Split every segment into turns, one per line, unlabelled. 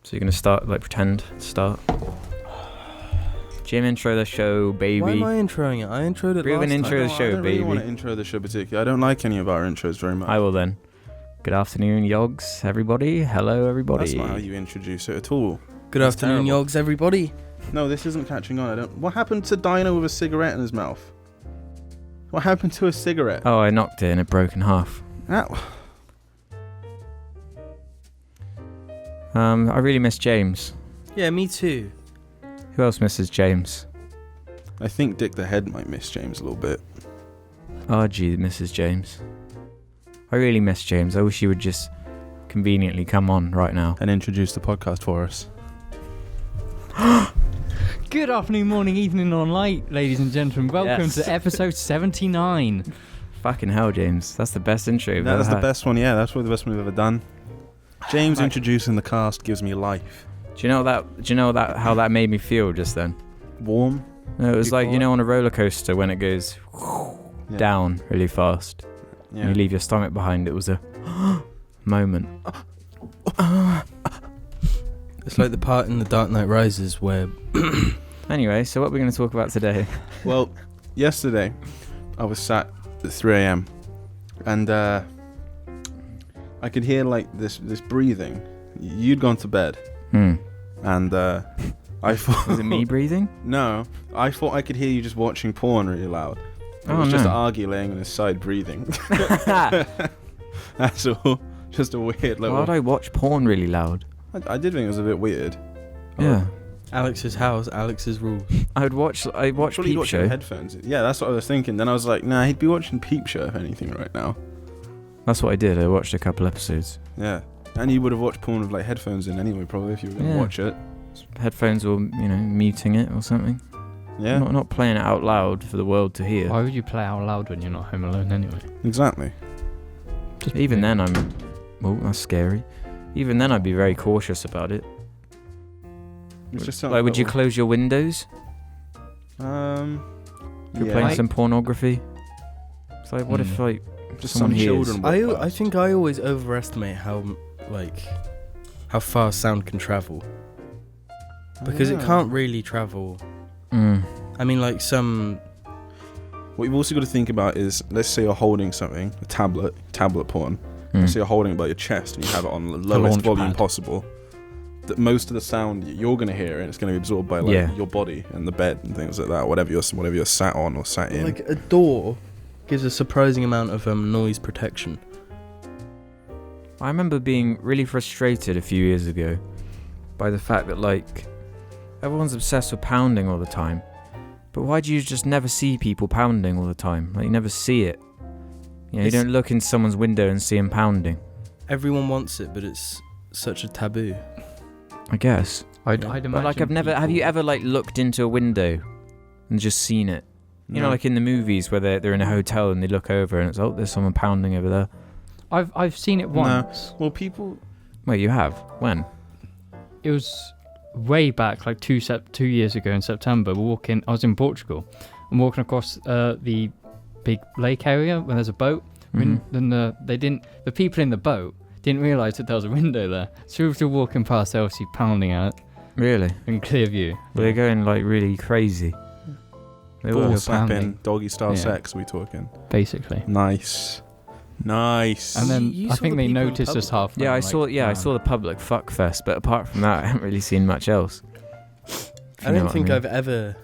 So you're going to start, pretend to start? Jim, intro the show, baby.
Why am I introing it? I introed it
We have an intro the show,
I don't
baby.
really want to intro the show particularly. I don't like any of our intros very much.
I will then. Good afternoon, yogs, everybody. Hello, everybody.
That's not how you introduce it at all.
Good
That's
afternoon,
terrible.
yogs, everybody.
No, this isn't catching on. What happened to Dino with a cigarette in his mouth? What happened to a cigarette?
Oh, I knocked it and it broke in half.
Ow.
I really miss James.
Yeah, me too.
Who else misses James?
I think Dick the Head might miss James a little bit.
RG misses James. I really miss James. I wish he would just conveniently come on right now.
And introduce the podcast for us.
Good afternoon, morning, evening, or night, ladies and gentlemen. Welcome
Yes.
to episode 79.
Fucking hell, James. That's the best intro we've ever
That's the
had.
best one, yeah. That's probably the best one we've ever done. James introducing the cast gives me life.
Do you know how that made me feel just then?
Warm.
No, it was like,
Before?
on a roller coaster when it goes
Yeah.
down really fast.
Yeah.
And you leave your stomach behind. It was a moment.
It's like the part in The Dark Knight Rises where...
Anyway, so what we're going to talk about today?
Well, yesterday I was sat at 3 a.m. and I could hear like this breathing. You'd gone to bed, and I thought
Was it me breathing?
No, I thought I could hear you just watching porn really loud. It was just Argy laying on his side breathing. That's all. Just a weird little.
Why would I watch porn really loud?
I did think it was a bit weird.
Yeah.
Alex's house, Alex's rules.
I'd watch
Probably
Peep
watching
Show.
headphones. Yeah, that's what I was thinking. Then I was like, nah, he'd be watching Peep Show if anything right now.
That's what I did. I watched a couple episodes.
Yeah, and you would have watched porn with like headphones in anyway, probably if you were going to watch it.
Headphones or, muting it or something.
Yeah,
Not playing it out loud for the world to hear.
Why would you play out loud when you're not home alone anyway?
exactly.
Even then that's scary. Even then I'd be very cautious about it.
It's just
Like, would you close your windows? If you're playing some pornography? It's like, what if
just
someone
some
hears?
children? walk
I
past.
think I always overestimate how far sound can travel. Because it can't really travel. I mean, like some...
What you've also got to think about is, let's say you're holding something, a tablet porn. Let's say you're holding it by your chest and you have it on the lowest volume possible. That most of the sound you're going to hear and it's going to be absorbed by your body and the bed and things like that. Whatever you're sat on or sat in.
Like a door gives a surprising amount of noise protection.
I remember being really frustrated a few years ago by the fact that, everyone's obsessed with pounding all the time. But why do you just never see people pounding all the time? Like, you never see it. You don't look in someone's window and see them pounding.
Everyone wants it, but it's such a taboo.
I guess.
I'd imagine.
But have you ever looked into a window and just seen it? You know, like in the movies where they're in a hotel and they look over and it's, there's someone pounding over there.
I've seen it once.
Well, people...
Wait, you have? When?
It was way back, like 2 years ago in September. I was in Portugal. I'm walking across the big lake area when there's a boat.
Mhm.
Then the people in the boat didn't realise that there was a window there. So we were still walking past, they obviously pounding at it
Really?
in clear view.
Were they going really crazy? They
Ball
were.
slapping,
pounding.
doggy style
Yeah.
sex, we talking.
Basically.
Nice.
And then
You
I
saw
think
the
they
people in
noticed
public?
us halfway.
Yeah, I saw the public fuck fest, but apart from that, I haven't really seen much else.
I don't think I've ever...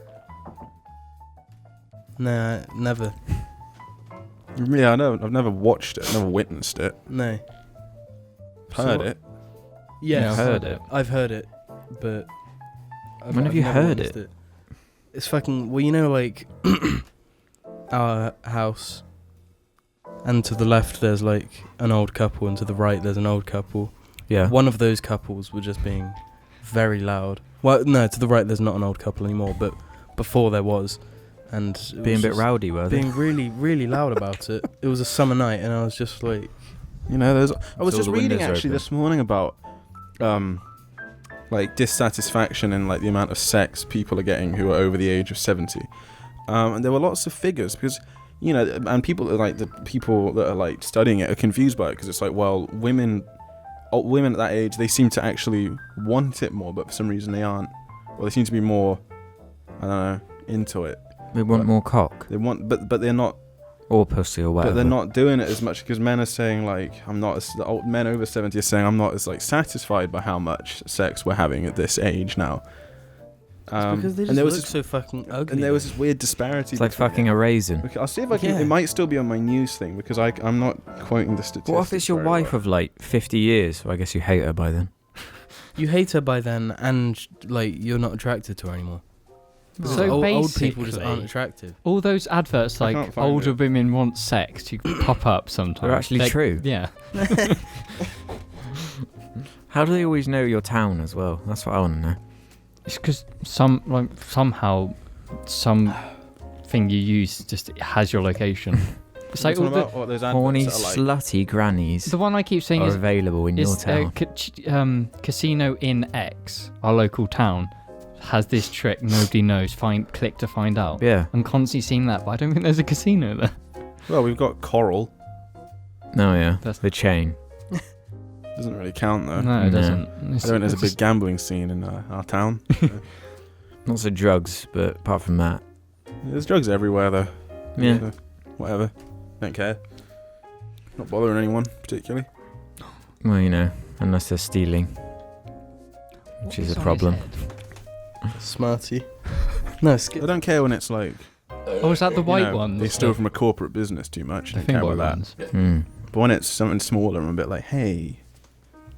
Nah, never.
Yeah, I know. I've never watched it. Never witnessed it.
No.
Heard it.
Yes,
I've heard it.
I've heard it, but...
When have you
never
heard
witnessed it? It's fucking... Well, our house, and to the left there's an old couple, and to the right there's an old couple.
Yeah.
One of those couples were just being very loud. Well, no, to the right there's not an old couple anymore, but before there was. And it
Being a
was
bit
just
rowdy, were they?
being really, really loud about it. It was a summer night, and I was just like...
I was
all
just
the
reading
windows
actually
open.
this morning about dissatisfaction and the amount of sex people are getting who are over the age of 70. And there were lots of figures because, and people the people that are studying it are confused by it because it's women women at that age, they seem to actually want it more, but for some reason they aren't. Well, they seem to be more, I don't know, into it.
They want more cock.
They want, but they're not.
Or pussy or whatever.
But they're not doing it as much because men are saying like, I'm not as, the old men over 70 are saying I'm not as like satisfied by how much sex we're having at this age now.
Because they just look so fucking ugly.
And there was this weird disparity.
It's like fucking a raisin.
Okay, I'll see if I can. It might still be on my news thing because I'm not quoting the statistics.
What if it's your wife of like 50 years? Well, I guess you hate her by then.
You hate her by then, and like you're not attracted to her anymore.
So
old people just aren't attractive.
All those adverts like older women want sex, you pop up sometimes.
They're actually true.
Yeah.
How do they always know your town as well? That's what I want to know.
It's because somehow something you use just has your location. It's like all
those
horny, slutty grannies.
The one I keep saying is
available in your town.
Casino in X, our local town, has this trick nobody knows. Click to find out.
Yeah.
I'm constantly seeing that, but I don't think there's a casino there.
Well, we've got Coral.
No, yeah. That's the chain.
Doesn't really count though.
No, it doesn't.
There's a big gambling scene in our town.
Lots of drugs, but apart from that.
There's drugs everywhere though.
Yeah.
So, whatever. Don't care. Not bothering anyone particularly.
Well, you know, unless they're stealing. Which is a problem.
Smarty. No,
I don't care when it's like.
Oh, is that the white one?
They steal from a corporate business too much. I don't care about that.
Mm.
But when it's something smaller, I'm a bit like, hey,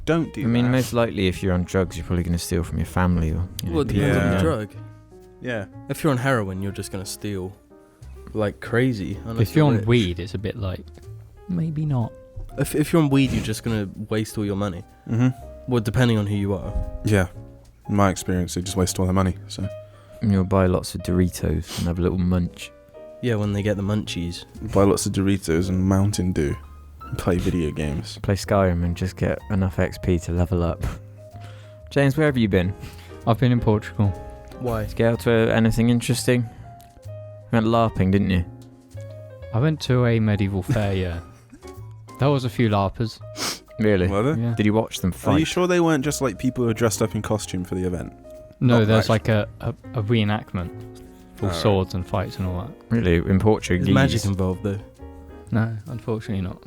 don't do that.
I mean, most likely if you're on drugs, you're probably going to steal from your family or.
Well, it depends on the drug.
Yeah.
If you're on heroin, you're just going to steal like crazy.
If you're on weed, it's a bit like, maybe not.
If you're on weed, you're just going to waste all your money.
Mm-hmm.
Well, depending on who you are.
Yeah. In my experience, they just waste all their money. So.
And you'll buy lots of Doritos and have a little munch.
Yeah, when they get the munchies.
Buy lots of Doritos and Mountain Dew. And play video games.
Play Skyrim and just get enough XP to level up. James, where have you been?
I've been in Portugal.
Why?
Did you get out to anything interesting? You went LARPing, didn't you?
I went to a medieval fair, yeah. There was a few LARPers.
Really?
Were there?
Yeah.
Did you watch them fight?
Are you sure they weren't just like people who were dressed up in costume for the event?
No,
Not
there's
actually.
like a reenactment. Full swords and fights and all that.
Really? In Portuguese?
There's magic involved though.
No, unfortunately not.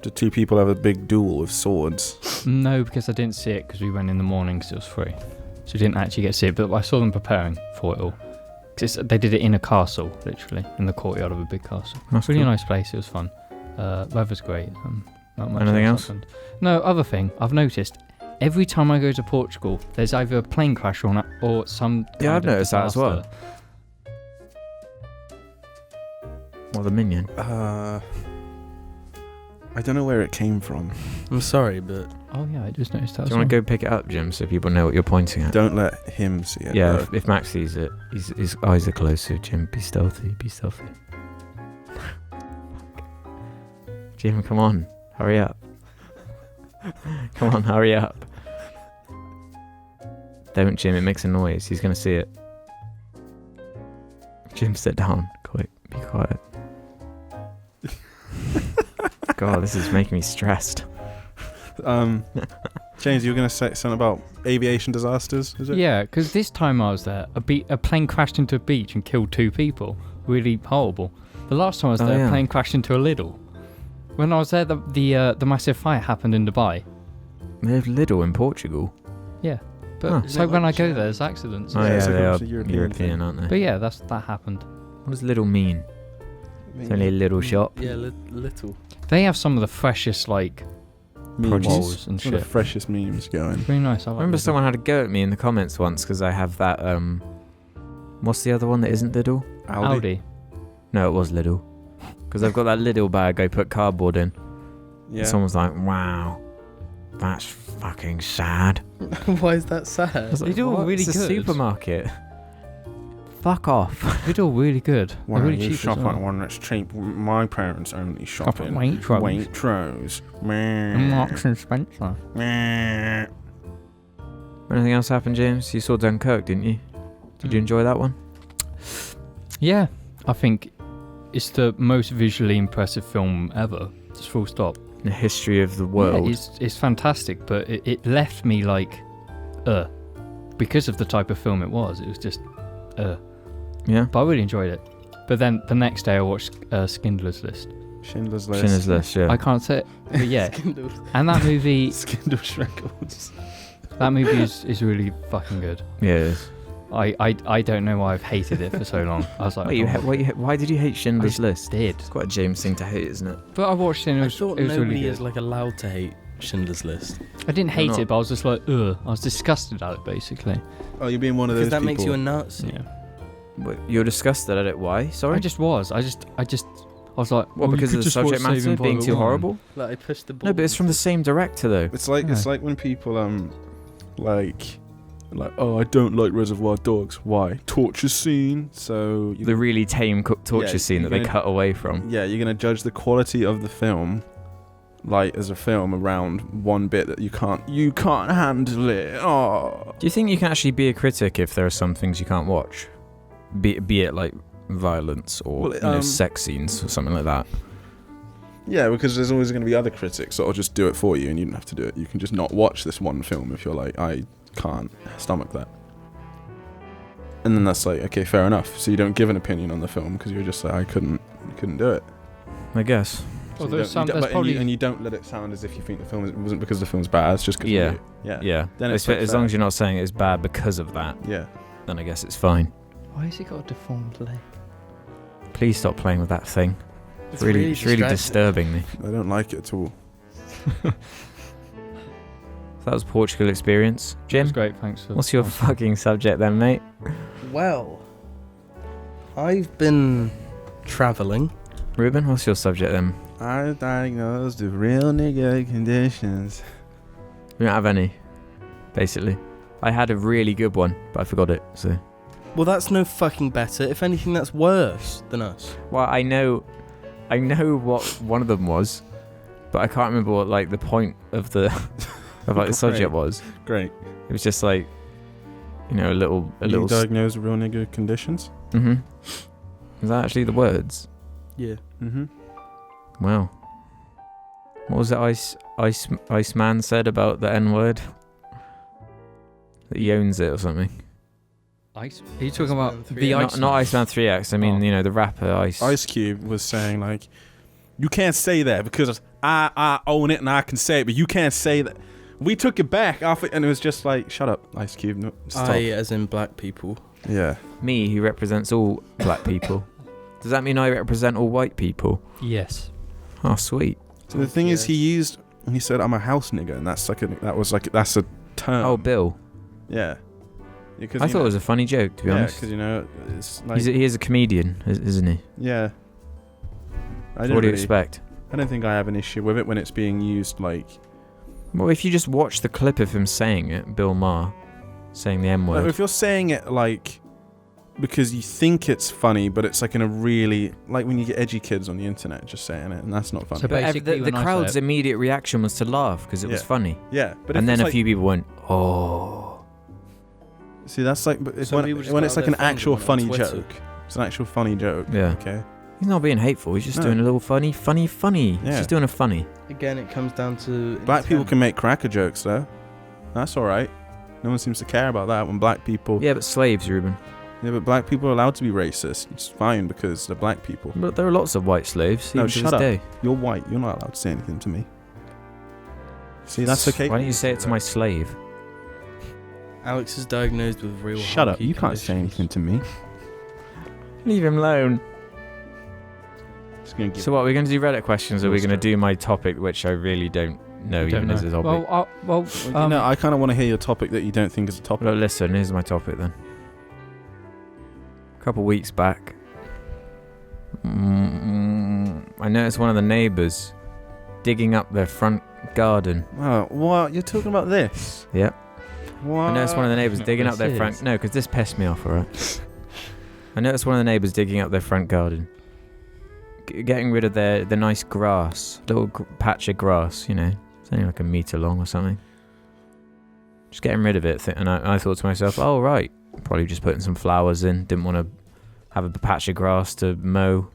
Did two people have a big duel with swords?
No, because I didn't see it because we went in the morning because it was free. So we didn't actually get to see it, but I saw them preparing for it all. They did it in a castle, literally, in the courtyard of a big castle.
That's
really
cool.
nice place, it was fun. Weather's great. Not much
Anything else?
happened. No, other thing, I've noticed, every time I go to Portugal, there's either a plane crash or some
Yeah, I've
kind of
noticed that as well.
disaster.
Or the minion?
I don't know where it came from.
I'm sorry, but
Oh yeah, I just noticed that.
Do you want to go pick it up, Jim, so people know what you're pointing at?
Don't let him see it.
Yeah,
though.
if Max sees it, his eyes are closed, so Jim, be stealthy, be stealthy. Jim, come on, hurry up. Come on, hurry up. Don't, Jim, it makes a noise, he's going to see it. Jim, sit down, quick, be quiet. God, this is making me stressed.
James, you were going to say something about aviation disasters, is it?
Yeah, because this time I was there, a plane crashed into a beach and killed 2 people. Really horrible. The last time I was there, a plane crashed into a Lidl. When I was there, the massive fire happened in Dubai.
They have Lidl in Portugal.
Yeah, but it's like when I go there, there's accidents.
Oh
Yeah,
yeah,
it's like
they are
it's a European
European,
thing.
aren't they?
But yeah, that happened.
What does Lidl mean? It's only a little shop.
yeah, little.
They have some of the freshest like
Memes.
rolls and
Some of
shit.
the freshest memes going.
It's really nice.
I remember
Lidl.
someone had a go at me in the comments once because I have that. What's the other one that isn't Lidl?
Audi.
No, it was Lidl. Because I've got that Lidl bag I put cardboard in.
Yeah.
And someone's like, "Wow, that's fucking sad."
Why is that
I
sad?
was like,
They do all
"What?
really
It's a
good."
supermarket. Fuck off.
They do really good.
Why
They're really
you
cheap
shop
as well.
at one that's cheap? My parents only shop
Shop at
in
Waitrose.
Waitrose.
And Marks and Spencer.
Anything else happened, James? You saw Dunkirk, didn't you? Did you enjoy that one?
Yeah, I think it's the most visually impressive film ever. Just full stop.
The history of the world.
Yeah, it's fantastic, but it left me like, because of the type of film it was. It was just,
Yeah.
But I really enjoyed it. But then the next day I watched Schindler's List.
Schindler's List.
Schindler's List, yeah.
I can't say it, but yeah. And that movie,
Schindler's Records.
that movie is really fucking good.
Yeah, it is.
I don't know why I've hated it for so long. I was like,
Why did you hate Schindler's
I
List?
did.
It's quite a James thing to hate, isn't it?
But I watched it and
I thought
it was
nobody
really good.
is like allowed to hate Schindler's List.
I didn't hate
not.
it, but I was just like, ugh. I was disgusted at it, basically.
Oh, you're being one of those
Because that
people.
makes you a Nazi.
Yeah.
But you're disgusted at it. Why? Sorry.
I just was. I was like,
What?
well,
Because of the subject matter being too horrible?
Like I pushed the ball.
No, but it's from the same director though.
It's like
Yeah.
it's like when people like oh, I don't like Reservoir Dogs. Why? Torture scene. So
The really tame torture
Yeah,
scene that
you're
they
gonna-
cut away from.
yeah, you're gonna judge the quality of the film, like as a film, around one bit that you can't handle it. Oh,
Do you think you can actually be a critic if there are some things you can't watch? Be it like violence or
Well,
sex scenes or something like that.
yeah, because there's always gonna be other critics that'll just do it for you, and you don't have to do it. You can just not watch this one film if you're like, I can't stomach that. And then that's like, okay, fair enough. So you don't give an opinion on the film because you're just like, I couldn't do it.
I guess.
So
Well,
you
there's
don't- you
some.
don't-
There's
but-
probably.
and you don't let it sound as if you think the film wasn't because the film's bad. It's just because
Yeah.
yeah. Then it's
as
like
long
fair.
as you're not saying it's bad because of that,
Yeah.
then I guess it's fine.
Why has he got a deformed leg?
Please stop playing with that thing.
It's
It's really
distracting.
disturbing me.
I don't like it at all.
So that was Portugal experience.
It
Jim,
was great. Thanks for.
what's your fucking subject then, mate?
Well, I've been travelling.
Ruben, what's your subject then?
I diagnosed with real nigga conditions.
We don't have any, basically. I had a really good one, but I forgot it. So,
Well, that's no fucking better. If anything, that's worse than us.
well, I know what one of them was, but I can't remember what like the point of the of like the subject was.
Great.
It was just like, a little.
You diagnosed with real nigga conditions?
Mm-hmm. Is that actually the words?
Yeah.
Mm-hmm.
Wow. What was it Iceman said about the N-word? That he owns it or something.
Ice. Are you talking about
Iceman
the
3X?
Ice?
Not Iceman 3X. I mean,
Oh.
the rapper Ice.
Ice Cube was saying like, you can't say that because I own it and I can say it, but you can't say that. We took it back off it, and it was just like, shut up, Ice Cube. No, stop.
As in black people.
Yeah.
Me, who represents all black people. Does that mean I represent all white people?
Yes.
Oh, sweet.
So the thing is, he said, I'm a house nigga, and that's that's a term.
Oh, Bill.
Yeah. Because
I thought it was a funny joke, to be honest.
because it's like,
He is a comedian, isn't he?
yeah. I
So
don't
what do you
really-
expect?
I don't think I have an issue with it when it's being used like.
Well, if you just watch the clip of him saying it, Bill Maher saying the M
Like,
word.
if you're saying it like because you think it's funny, but it's like in a really like when you get edgy kids on the internet just saying it, and that's not funny.
So
But
basically,
the
when I
crowd's
say it-
immediate reaction was to laugh because it was
Yeah.
funny.
Yeah, but
And
if
then
it's
a
like,
few people went, oh.
see that's like but
Some
when
people just
when
got
it's
out
like an
their phones
actual
and went on
funny
Twitter.
joke. It's an actual funny joke.
Yeah.
Okay.
He's not being hateful. He's just
No.
doing a little funny. He's
Yeah.
just doing a funny.
Again, it comes down to
Black people
intent.
can make cracker jokes though. That's all right. No one seems to care about that when black people.
Yeah, but slaves, Ruben.
Yeah, but black people are allowed to be racist. It's fine because they're black people.
But there are lots of white slaves.
No,
even to
shut
this
up.
day.
You're white. You're not allowed to say anything to me. See, that's okay.
Why don't you say it to my slave?
Alex is diagnosed with real.
Shut up.
honky
You can't say
conditions.
anything to me.
Leave him alone.
Just gonna give
So what, we're going to do Reddit questions, or are we going to
Bullshit.
do my topic, which I really don't know,
Don't
even as
know.
a topic?
no, I kind of want to hear your topic that you don't think is a topic.
Well, listen, here's my topic then. A couple weeks back, I noticed one of the neighbours digging up their front garden.
Oh, what? You're talking about this?
Yep.
What?
I noticed one of the neighbours
No,
digging up
this
their front...
is.
No, because this pissed me off, alright? I noticed one of the neighbours digging up their front garden. Getting rid of the nice grass. Little patch of grass, It's only like a metre long or something. Just getting rid of it. And I thought to myself, oh, right. Probably just putting some flowers in. Didn't want to have a patch of grass to mow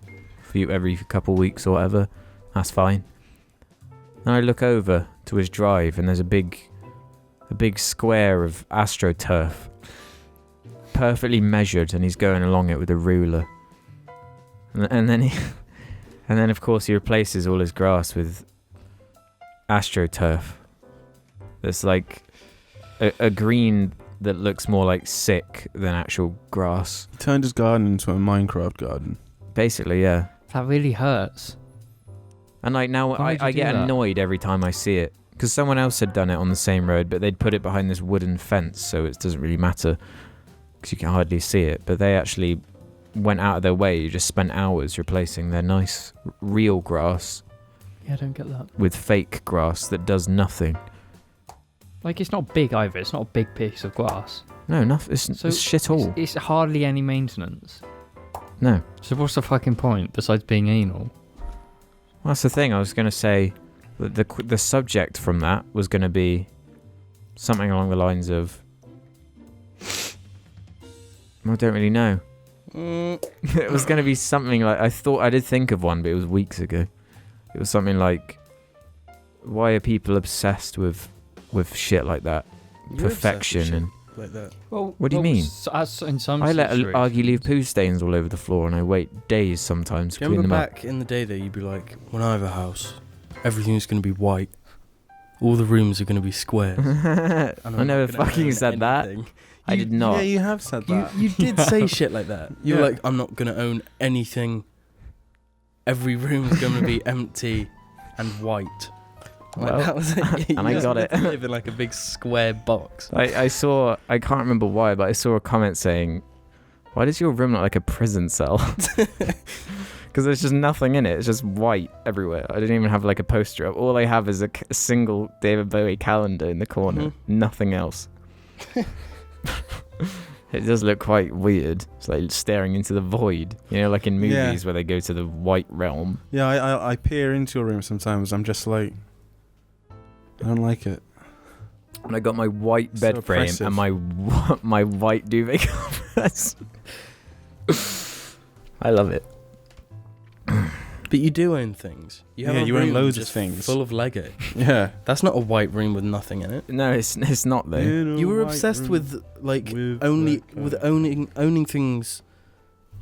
for you every couple of weeks or whatever. That's fine. And I look over to his drive, and there's a big square of AstroTurf, perfectly measured, and he's going along it with a ruler. And then of course he replaces all his grass with AstroTurf. There's like a green that looks more like sick than actual grass.
He turned his garden into a Minecraft garden.
Basically, yeah.
That really hurts.
And like now I get annoyed every time I see it. Because someone else had done it on the same road, but they'd put it behind this wooden fence, so it doesn't really matter. Because you can hardly see it. But they actually went out of their way. You just spent hours replacing their nice, real grass.
Yeah, I don't get that.
With fake grass that does nothing.
Like, it's not big either. It's not a big piece of grass.
No, nothing. It's shit all.
It's hardly any maintenance.
No.
So what's the fucking point besides being anal?
Well, that's the thing. I was going to say that the subject from that was going to be something along the lines of... I don't really know. It was going to be something like... I did think of one, but it was weeks ago. It was something like... Why are people obsessed with shit like that?
You're
Perfection and...
like that.
Well,
what do you mean?
In some
I let
situations-
Argy leave poo stains all over the floor, and I wait days sometimes to
Do you
clean them
remember
up.
back in the day that you'd be like, when I have a house, everything's going to be white. All the rooms are going to be squares.
I never fucking said that. I did not.
Yeah, you have said that.
You did say shit like that. You were
Yeah.
like, I'm not going to own anything. Every room's going to be empty and white. Like,
Well,
that was it.
and I got it.
You live in like a big square box.
I can't remember why, but I saw a comment saying, why does your room look like a prison cell? Because there's just nothing in it. It's just white everywhere. I didn't even have like a poster up. All I have is a single David Bowie calendar in the corner. Nothing else. It does look quite weird. It's like staring into the void. You know, like in movies where they go to the white realm.
Yeah, I peer into your room sometimes. I'm just like, I don't like it.
And I got my white
So
bed frame
oppressive.
and my white duvet covers. I love it.
But you do own things. You have
Yeah,
a
you own
room
loads of
just
things.
full of Lego.
Yeah.
That's not a white room with nothing in it.
No, it's not though.
You were obsessed with like owning things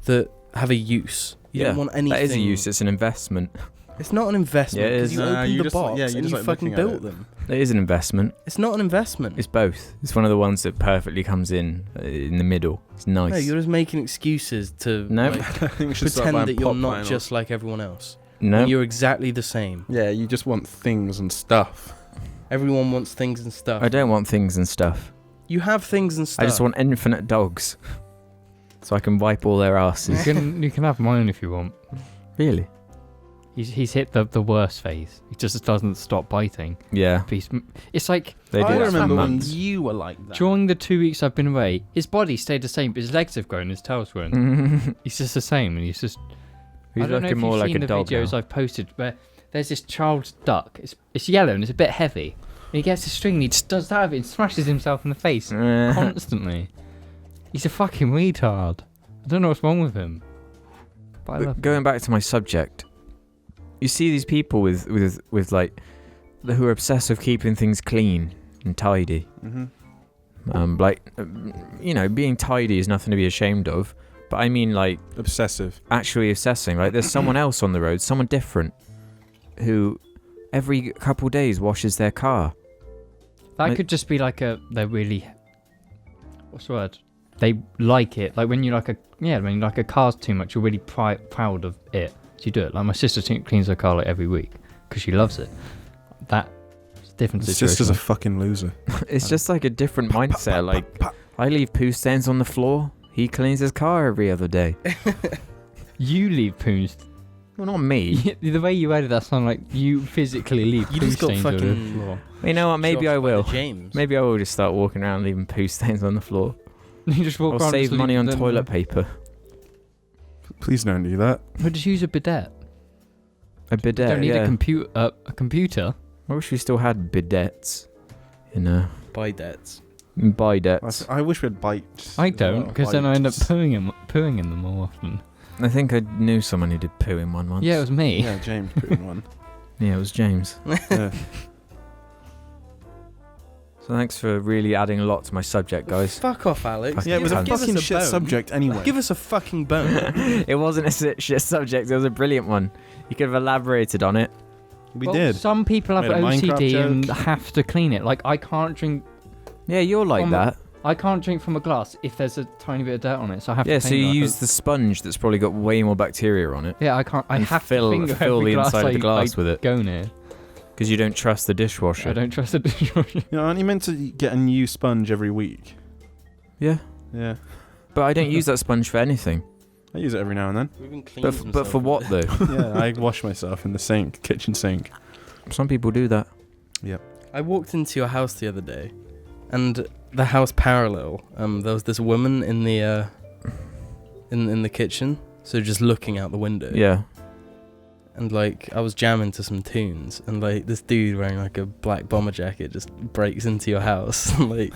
that have a use. You don't want anything.
That is a use. It's an investment.
It's not an investment.
Yeah, it is.
You
Nah,
opened
you
the
just
box
you
and
just
you
like
fucking
looking at
built
it.
them.
It is an investment.
It's not an investment.
It's both. It's one of the ones that perfectly comes in the middle. It's nice.
No, you're just making excuses to
No.
like,
I think we should start
pretend
buying
that you're
pop
not
vinyl.
just like everyone else.
No.
You're exactly the same.
Yeah, you just want things and stuff.
Everyone wants things and stuff.
I don't want things and stuff.
You have things and stuff.
I just want infinite dogs. So I can wipe all their asses.
You can have mine if you want.
Really?
He's hit the worst phase. He just doesn't stop biting.
Yeah.
But it's like
They do
I
that for
remember when
months.
you were like that.
during the 2 weeks I've been away, his body stayed the same, but his legs have grown, his tail's grown. He's just the same, and he's just.
He's
I don't know
looking
if
more
you've
like
seen
a
the
dog
videos
now.
I've posted where there's this child's duck. It's yellow and it's a bit heavy. And he gets a string and he just does that with it and smashes himself in the face constantly. He's a fucking retard. I don't know what's wrong with him. But I love
But going back to my subject, you see these people with like who are obsessed with keeping things clean and tidy. Being tidy is nothing to be ashamed of. But I mean, like,
Obsessive.
actually assessing. Like, there's someone else on the road, someone different, who every couple days washes their car.
That could just be like they're really, what's the word? They like it. Like when you like a car's too much, you're really proud of it. So you do it. Like my sister cleans her car like every week because she loves it. That's a different
His
situation.
sister's a fucking loser.
It's just like a different mindset. Like, I leave poo stains on the floor. He cleans his car every other day.
You leave poos.
Well, not me.
The way you added that sound like you physically leave
You
poo
just got
stains over the
fucking
floor.
You know what? Maybe I
shocked by the
will.
James.
Maybe I will just start walking around leaving poo stains on the floor.
You just walk
Or
around
save
and
money
leave
on
them
toilet
there.
paper.
Please don't do that.
Or just use a bidet.
A bidet,
You don't need
yeah.
a computer.
I wish we still had bidets.
Buy debts.
Bidets.
I wish we had bites.
I don't, because then I end up
Bites.
pooing in them more often.
I think I knew someone who did poo in one once.
Yeah, it was me.
Yeah, James put in one.
Yeah, it was James.
Yeah.
So thanks for really adding a lot to my subject, guys.
Fuck off, Alex.
Yeah, it was a
Give us
fucking shit
bone.
subject anyway.
Give us a fucking bone.
It wasn't a shit subject. It was a brilliant one. You could have elaborated on it.
We
Well,
did.
Some people have
Made a Minecraft
OCD and
joke.
have to clean it. Like, I can't drink.
Yeah, you're like that.
I can't drink from a glass if there's a tiny bit of dirt on it, so I have
Yeah,
to.
so you
finger
use the sponge that's probably got way more bacteria on it.
Yeah, I can't. I
and
have
fill
to finger
fill
every
the
glass
inside of the glass
I
with it
go near.
because you don't trust the dishwasher.
I don't trust the dishwasher.
You know, aren't you meant to get a new sponge every week?
Yeah,
Yeah.
but I don't use that sponge for anything.
I use it every now and then.
But for what though?
Yeah, I wash myself in the kitchen sink.
Some people do that.
I walked into your house the other day, and the house parallel, there was this woman in the in the kitchen, so just looking out the window.
Yeah.
And like I was jamming to some tunes, and like this dude wearing like a black bomber jacket just breaks into your house, like.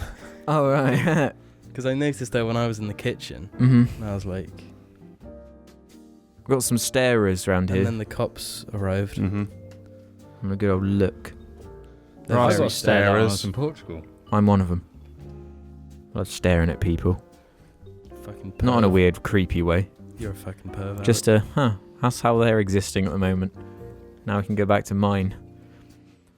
Oh right.
Because I noticed that when I was in the kitchen,
Mhm.
and I was like,
Got some starers around
and
here.
then the cops arrived.
Mm-hmm.
I'm a good old look.
They're
Right,
very
got
staring.
starers.
I was in Portugal.
I'm one of them. I love staring at people.
Fucking
Not in a
perv.
weird, creepy way.
You're a fucking pervert.
Just that's how they're existing at the moment. Now we can go back to mine.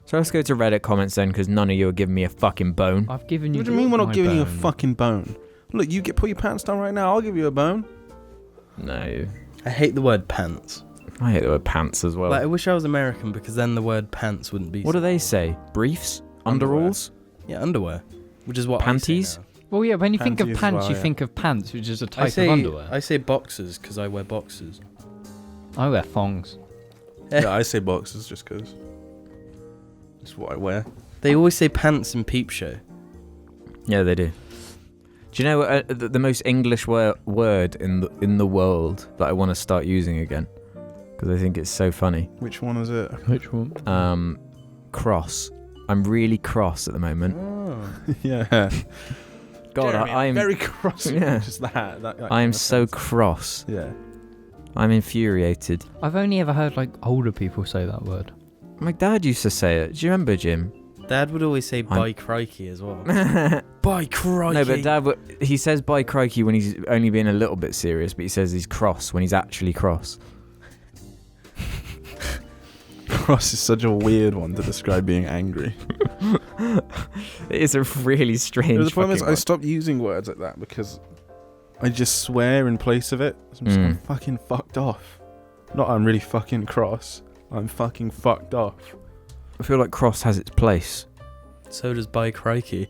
So let's go to Reddit comments then, because none of you are giving me a fucking bone.
I've given you.
What do you mean we're not
my
giving you a
bone.
fucking bone? Look, you put your pants down right now. I'll give you a bone.
No.
I hate the word pants.
I hate the word pants as well.
Like I wish I was American because then the word pants wouldn't be.
What do they say? Briefs?
Underwear.
Underalls?
Yeah, underwear, which is what
Panties?
I say now.
Well, yeah. When you think of
Panties as
pants,
well,
you
yeah.
think of pants, which is a
I
type
say
of underwear.
I say boxers because I wear boxers.
I wear thongs.
Yeah, I say boxers just because. It's what I wear.
They always say pants in Peep Show.
Yeah, they do. Do you know the most English word in the world that I want to start using again? Because I think it's so funny.
Which one is it?
Which one?
Cross. I'm really cross at the moment.
Oh.
Yeah.
God,
Jeremy,
I'm
very cross.
Yeah.
Just that
I am
kind of
so
sense.
cross.
Yeah.
I'm infuriated.
I've only ever heard like older people say that word.
My dad used to say it. Do you remember, Jim?
Dad would always say by crikey as well. By crikey.
No, but Dad, he says by crikey when he's only being a little bit serious, but he says he's cross when he's actually cross.
Cross is such a weird one to describe being angry.
It is a really strange
The problem is
fucking
I stopped using words like that because I just swear in place of it. So I'm just I'm fucking fucked off. Not I'm really fucking cross. I'm fucking fucked off.
I feel like cross has its place.
So does by crikey.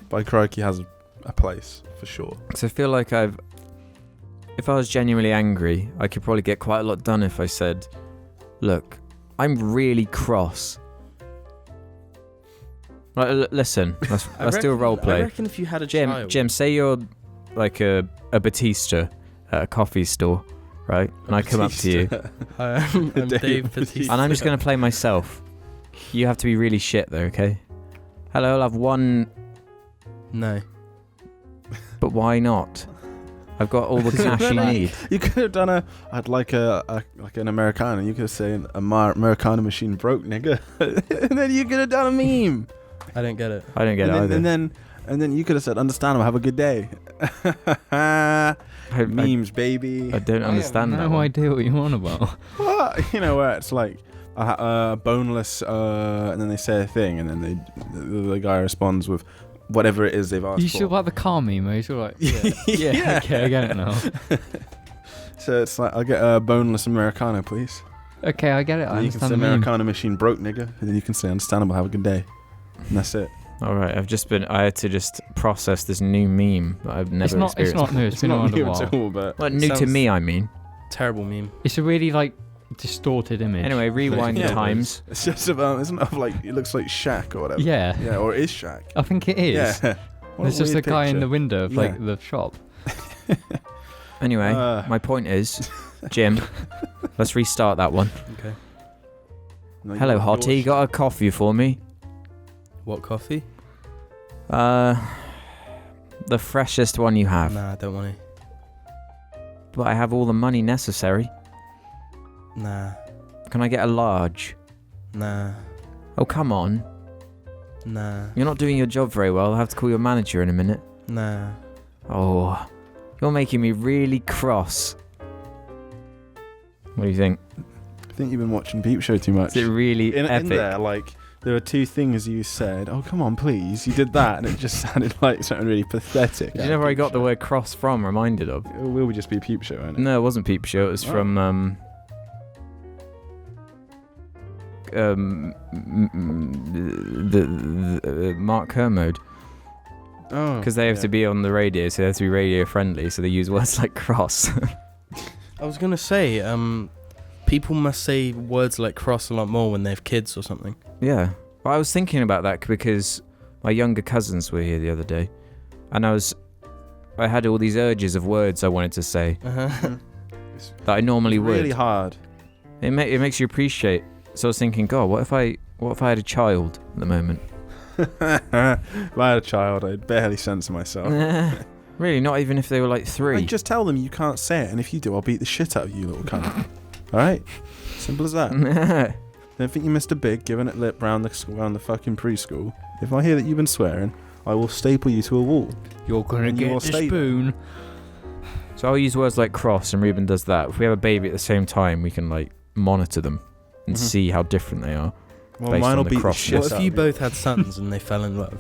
By crikey has a place for sure.
So I feel like if I was genuinely angry, I could probably get quite a lot done if I said, look, I'm really cross. Right, listen, let's do a role
I
play.
reckon if you had a child.
Jim, say you're like a Batista at a coffee store, right? And I come up to you,
Hi, I'm Dave Batista.
and I'm just going to play myself. You have to be really shit though, okay? Hello, I'll have one,
No.
but why not? I've got all the cash you need.
You could have done I'd like an Americano. You could have said Americano machine broke, nigga. And then you could have done a meme.
I don't get it.
I don't get it either.
And then you could have said, understandable, have a good day. Memes, baby.
I don't understand
I
that
have no
one.
idea what you want about.
What? You know where it's like boneless, and then they say a thing, and then the guy responds with whatever it is they've asked
You
for.
sure about the car meme? Are you sure like, yeah, okay, I get it now.
So it's like, I'll get a boneless Americano, please.
Okay, I get it. I
And you can
understand
say
the meme.
Americano machine broke, nigga. And then you can say understandable, have a good day. And that's it.
All right, I had to just process this new meme that I've never
It's
experienced.
not new. It's been around a
new
while.
at all, but
Well, new to
Sounds-
me, I mean.
Terrible meme.
It's a really like distorted image.
Anyway, rewind
Yeah,
the times.
it's just about, isn't it like, it looks like Shaq or whatever.
Yeah,
Yeah, or it is Shaq.
I think it is.
Yeah. What
There's just a
weird
guy in
picture.
the window of
Yeah.
like the shop.
Anyway, my point is, Jim, let's restart that one.
Okay.
No,
Hello,
you're
Hottie.
Shaq.
Got a coffee for me?
What coffee?
The freshest one you have.
Nah, don't want
But I have all the money necessary.
to. Nah.
Can I get a large?
Nah.
Oh, come on.
Nah.
You're not doing your job very well. I'll have to call your manager in a minute.
Nah.
Oh, you're making me really cross. What do you think?
I think you've been watching Peep Show too much.
Is it really epic?
In there, like, there were two things you said. Oh, come on, please. You did that, and it just sounded like something really pathetic.
Do you know where I got the word cross from, reminded of?
It will just be Peep Show, won't it?
No, it wasn't Peep Show. It was from the Mark Kermode.
Oh.
Because they have to be on the radio, so they have to be radio friendly, so they use words like cross.
I was going to say, people must say words like cross a lot more when they have kids or something.
Yeah. Well, I was thinking about that because my younger cousins were here the other day, and I had all these urges of words I wanted to say that I normally would.
Really hard.
It makes you appreciate. So I was thinking, God, what if I had a child at the moment?
If I had a child, I'd barely censor myself.
Really, not even if they were like 3.
I'd just tell them you can't say it, and if you do, I'll beat the shit out of you, little cunt. Alright? Simple as that. Don't think you missed a big giving it lip round the fucking preschool. If I hear that you've been swearing, I will staple you to a wall.
You're gonna get the spoon.
So I'll use words like cross, and Ruben does that. If we have a baby at the same time, we can like monitor them and see how different they are.
Well, mine will beat the shit
What if you both had sons and they fell in love?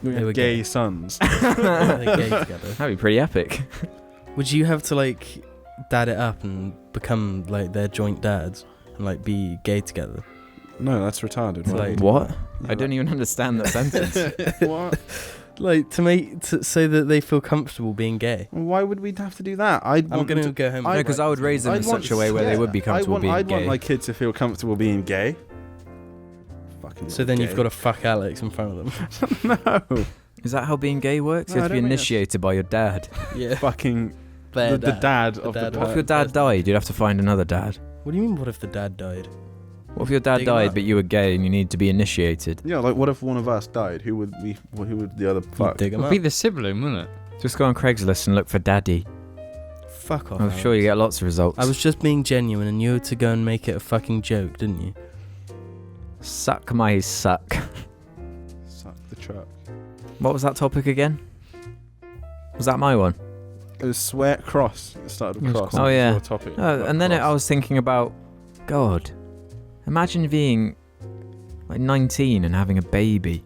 They were gay sons.
They're gay together.
That'd be pretty epic.
Would you have to like dad it up and become like their joint dads and like be gay together?
No, that's retarded.
Like,
what?
Yeah,
I don't even understand that sentence.
What?
Like so that they feel comfortable being gay.
Why would we have to do that?
I'm gonna go home.
No, because I would raise them in such a way where they would be comfortable being
I'd
gay.
want my kids to feel comfortable being gay. Fucking
So then
gay.
you've got to fuck Alex in front of them.
No.
Is that how being gay works?
No,
You
I
have to be
don't think
initiated by your dad.
Yeah.
Fucking
Their
the dad of
dad
the
What if your dad died? You'd have to find another dad.
What do you mean? What if the dad died?
What if your dad
Dig him
died
up.
but you were gay and you need to be initiated?
Yeah, like what if one of us died? Who would the other fuck?
Dig him
It'd
up.
be the sibling, wouldn't it?
Just go on Craigslist and look for daddy.
Fuck off.
I'm
Alex.
sure you get lots of results.
I was just being genuine, and you had to go and make it a fucking joke, didn't you?
Suck my suck.
Suck the truck.
What was that topic again? Was that my one?
It was swear cross. It started with
It was
cross.
cool.
Oh,
It was
yeah.
your topic.
And then I was thinking about, God, imagine being like 19 and having a baby.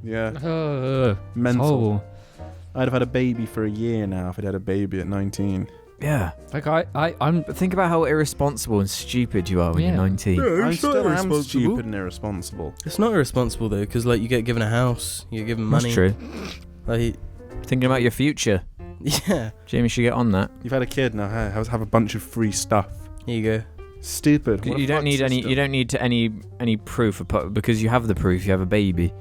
Yeah.
It's
Mental.
horrible.
I'd have had a baby for a year now if I'd had a baby at 19.
Yeah.
Like I'm
But think about how irresponsible and stupid you are when
Yeah.
you're 19.
I still am stupid and irresponsible.
It's not irresponsible though, because like you get given a house, you get given money.
That's true.
Like,
Thinking about your future.
yeah.
Jamie should get on that.
You've had a kid now. Hey, have a bunch of free stuff.
Here you go.
Stupid. What a
You don't
fuck
need any.
system.
You don't need any proof because you have the proof. You have a baby.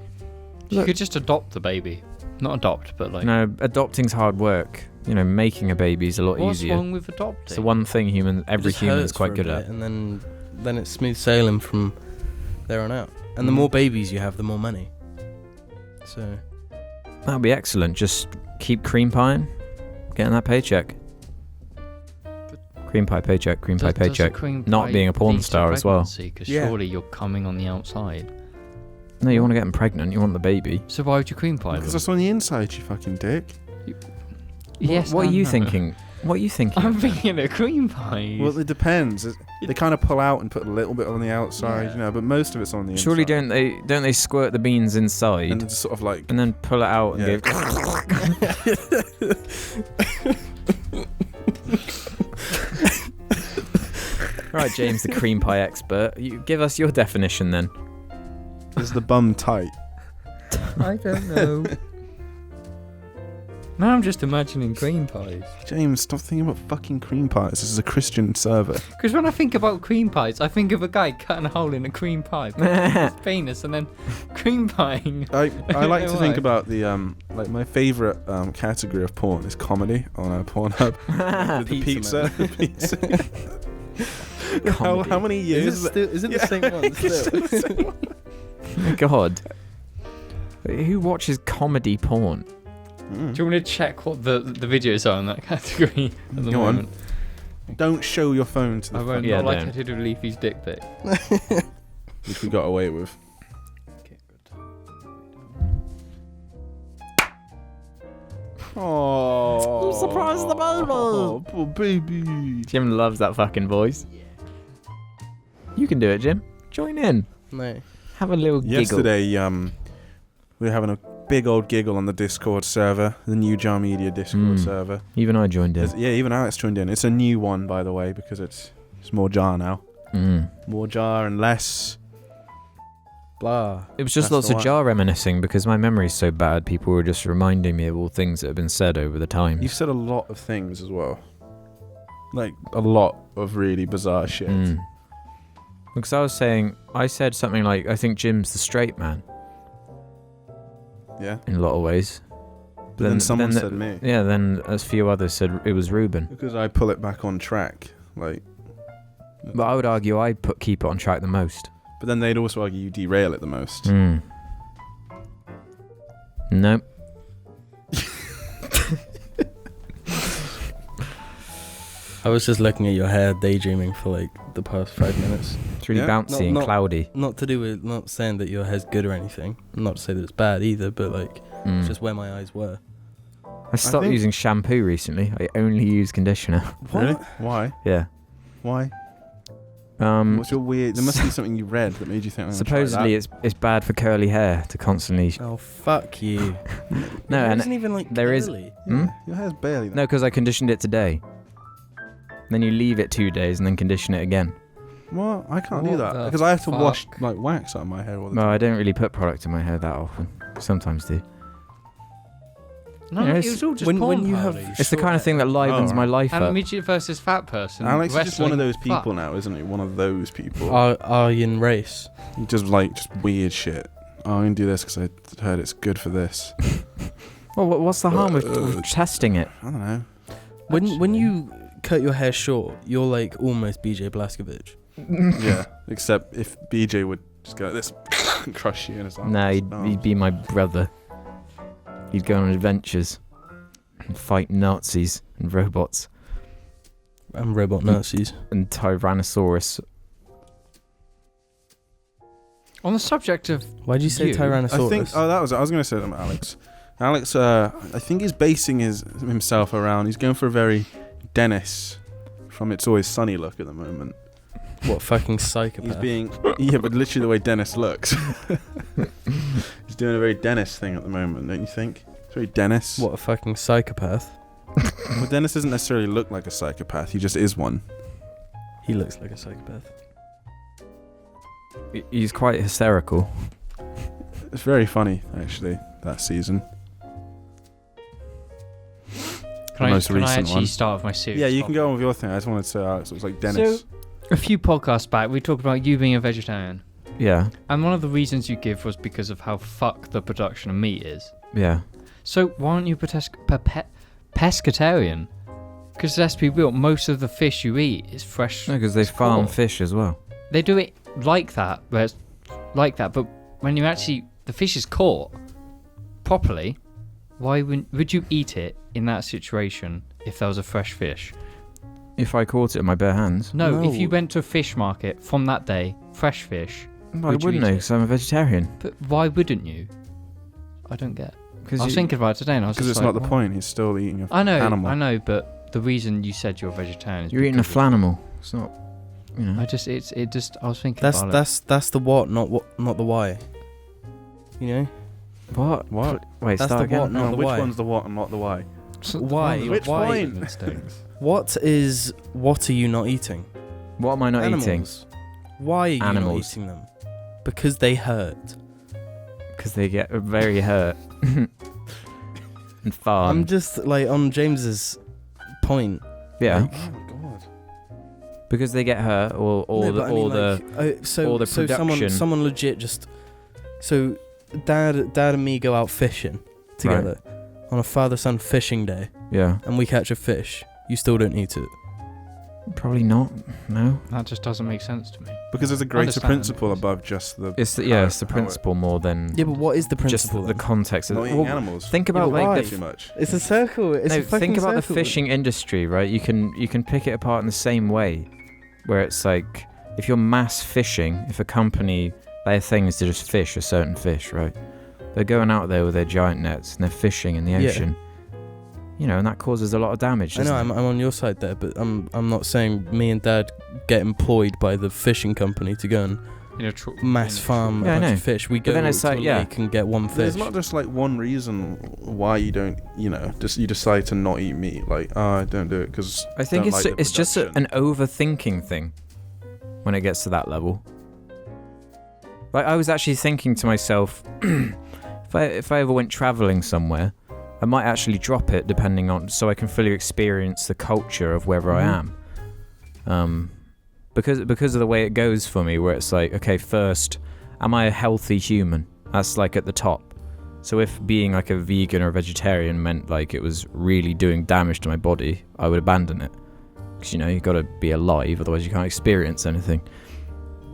You
Look.
could just adopt the baby. Not adopt, but like.
No, adopting's hard work. You know, making a baby is a lot
What's
easier.
wrong with adopting?
It's the one thing every
It just
human is
hurts
quite
for a
good
bit,
at.
and then it's smooth sailing from there on out. And the more babies you have, the more money. So
That'd be excellent. Just keep cream pieing, getting that paycheck. Cream pie paycheck. Cream pie
Does a
paycheck.
cream
Not
pie
being a porn
lead to
star as well.
Because
Yeah.
surely you're coming on the outside.
No, you want to get them pregnant. You want the baby.
So why would you cream pie
Because
them?
that's on the inside, you fucking dick.
Yes.
What are
and
you
no.
thinking? What are you thinking?
I'm thinking of cream pies.
Well, it depends. They kind of pull out and put a little bit on the outside,
Yeah.
you know, but most of it's on the
Surely
inside.
don't they squirt the beans inside
And it's sort of like.
and then pull it out and
Yeah.
go. Right, James, the cream pie expert. You give us your definition then.
Is the bum tight?
I don't know. Now I'm just imagining cream pies.
James, stop thinking about fucking cream pies. This is a Christian server.
Because when I think about cream pies, I think of a guy cutting a hole in a cream pie, his penis, and then cream pieing.
I like to
Why?
think about the like my favorite category of porn is comedy on Pornhub. The
Pizza,
pizza.
Comedy.
How many years?
Is it
Yeah,
the same one?
it's
Still?
the same one.
Oh my God. Who watches comedy porn?
Do you want to check what the videos are in that category at the
Go on.
moment?
Don't show your phone to the
I won't.
Yeah,
Not like I
don't.
did with Leafy's dick pic.
which we got away with.
Okay, good.
Oh,
surprised the baby.
Oh, poor baby.
Jim loves that fucking voice. You can do it, Jim. Join in.
No.
Have a little giggle.
Yesterday, we were having a big old giggle on the Discord server, the new Jar Media Discord server.
Even I joined in.
Yeah, even Alex joined in. It's a new one, by the way, because it's more Jar now. More Jar and less blah.
It was just
That's
lots
the
of
one.
Jar reminiscing because my memory's so bad. People were just reminding me of all things that have been said over the time.
You've said a lot of things as well. Like, a lot of really bizarre shit.
Because I said something like, I think Jim's the straight man
Yeah.
in a lot of ways.
But then someone said me.
Yeah, then a few others said it was Ruben.
Because I pull it back on track. Like.
But I would argue I keep it on track the most.
But then they'd also argue you derail it the most.
Nope.
I was just looking at your hair, daydreaming for like the past 5 minutes.
It's really
Yeah.
bouncy and cloudy.
Not to do with, not saying that your hair's good or anything. Not to say that it's bad either, but like, it's just where my eyes were.
I stopped
think-
using shampoo recently. I only use conditioner.
Really? Why?
Yeah.
Why? What's your weird... There must be something you read that made you think...
Supposedly it's bad for curly hair to constantly...
Oh, fuck you.
No,
It
and
isn't even like
there is-
curly.
Your hair's barely...
No, because I conditioned it today. Then you leave it 2 days and then condition it again.
What? I can't do
What
that.
the
Because I have to wash
fuck?
like wax out of my hair all the
No,
time.
I don't really put product in my hair that often. Sometimes do.
No,
Yeah,
it was all just
when
porn
you have
parodies.
It's the kind of thing that livens my life
And
up.
midget versus fat person.
Alex is just one of those
wrestling.
people now, isn't he? One of those people.
Aryan race.
He just weird shit. Oh, I'm going to do this because I heard it's good for this.
Well, what's the harm with testing it?
I don't know.
When you cut your hair short, you're like almost BJ Blazkowicz.
Yeah. Except if BJ would just go like this and crush you in his arms.
No, he'd be my brother. He'd go on adventures and fight Nazis and robots
And robot Nazis.
and Tyrannosaurus.
On the subject of
Why'd you say
You?
Tyrannosaurus?
I think... I was going to say that, Alex. Alex, I think he's basing himself around... He's going for a very Dennis from It's Always Sunny look at the moment.
What fucking psychopath?
He's being... Yeah, but literally the way Dennis looks. He's doing a very Dennis thing at the moment, don't you think? It's very Dennis.
What a fucking psychopath.
Well, Dennis doesn't necessarily look like a psychopath. He just is one.
He looks like a psychopath.
He's quite hysterical.
It's very funny, actually, that season.
Can I
most recent
actually
one.
start with my series?
Yeah, you can go on with your thing. I just wanted to say Alex looks like Dennis.
So, a few podcasts back, we talked about you being a vegetarian.
Yeah,
And one of the reasons you give was because of how fucked the production of meat is.
yeah.
So why aren't you pescatarian? Because let's be real, most of the fish you eat is fresh.
No, because they
it's
farm
caught.
fish as well.
They do it like that, where it's like that. But when you actually, the fish is caught properly, why would you eat it in that situation if there was a fresh fish?
If I caught it in my bare hands,
No,
No.
if you went to a fish market from that day, fresh fish,
I
would you
wouldn't
eat
know
it?
because I'm a vegetarian.
but why wouldn't you? I don't get. I was thinking about it today, and I was
Because
just
it's
like,
not the
why?
point. He's still eating an
I
animal.
know, but the reason you said you're a vegetarian is
You're eating a
because
flanimal. It's not, you know.
I just I was thinking
That's
about it.
that's the what, not the why. You know?
What?
What?
Wait,
That's
start
the
again.
what, not
No,
the
which
why.
one's the what and not the why?
Why?
Which
why?
point?
What are you not eating?
What am I not eating?
Animals. Why are you not
Animals.
eating them? Because they hurt.
Because they get very hurt and farm.
I'm just like on James's point.
Yeah,
like-
Oh my god.
because they get hurt, or
No, but I mean, so
all the
so
production.
someone legit just so dad and me go out fishing together on a father-son fishing day,
yeah,
and we catch a fish. You still don't eat it.
probably not. No,
That just doesn't make sense to me.
Because there's a greater
Understand.
principle above just the...
it's the,
how
yeah,
it-
it's the
how it-
principle more than
Yeah, but what is the
just
principle?
the
then?
context. Of
Not eating animals.
Think about
Yeah, but
like
why?
the
Too much.
It's a circle. It's
no,
a fucking
think about the
circle.
fishing industry, right? You can pick it apart in the same way, where it's like if you're mass fishing, if a company, their thing is to just fish a certain fish, right? They're going out there with their giant nets and they're fishing in the ocean. You know, and that causes a lot of damage.
I know, I'm on your side there, but I'm not saying me and Dad get employed by the fishing company to go and mass farm a bunch of fish. We go to a lake and get one fish.
There's not just like one reason why you don't, you decide to not eat meat. Like, I don't do it because
I think it's just an overthinking thing when it gets to that level. Like, I was actually thinking to myself, if I ever went traveling somewhere, I might actually drop it depending on, so I can fully experience the culture of wherever I am. Because of the way it goes for me, where it's like, okay, first, am I a healthy human? That's like at the top. So if being like a vegan or a vegetarian meant like it was really doing damage to my body, I would abandon it. Because, you got to be alive, otherwise you can't experience anything.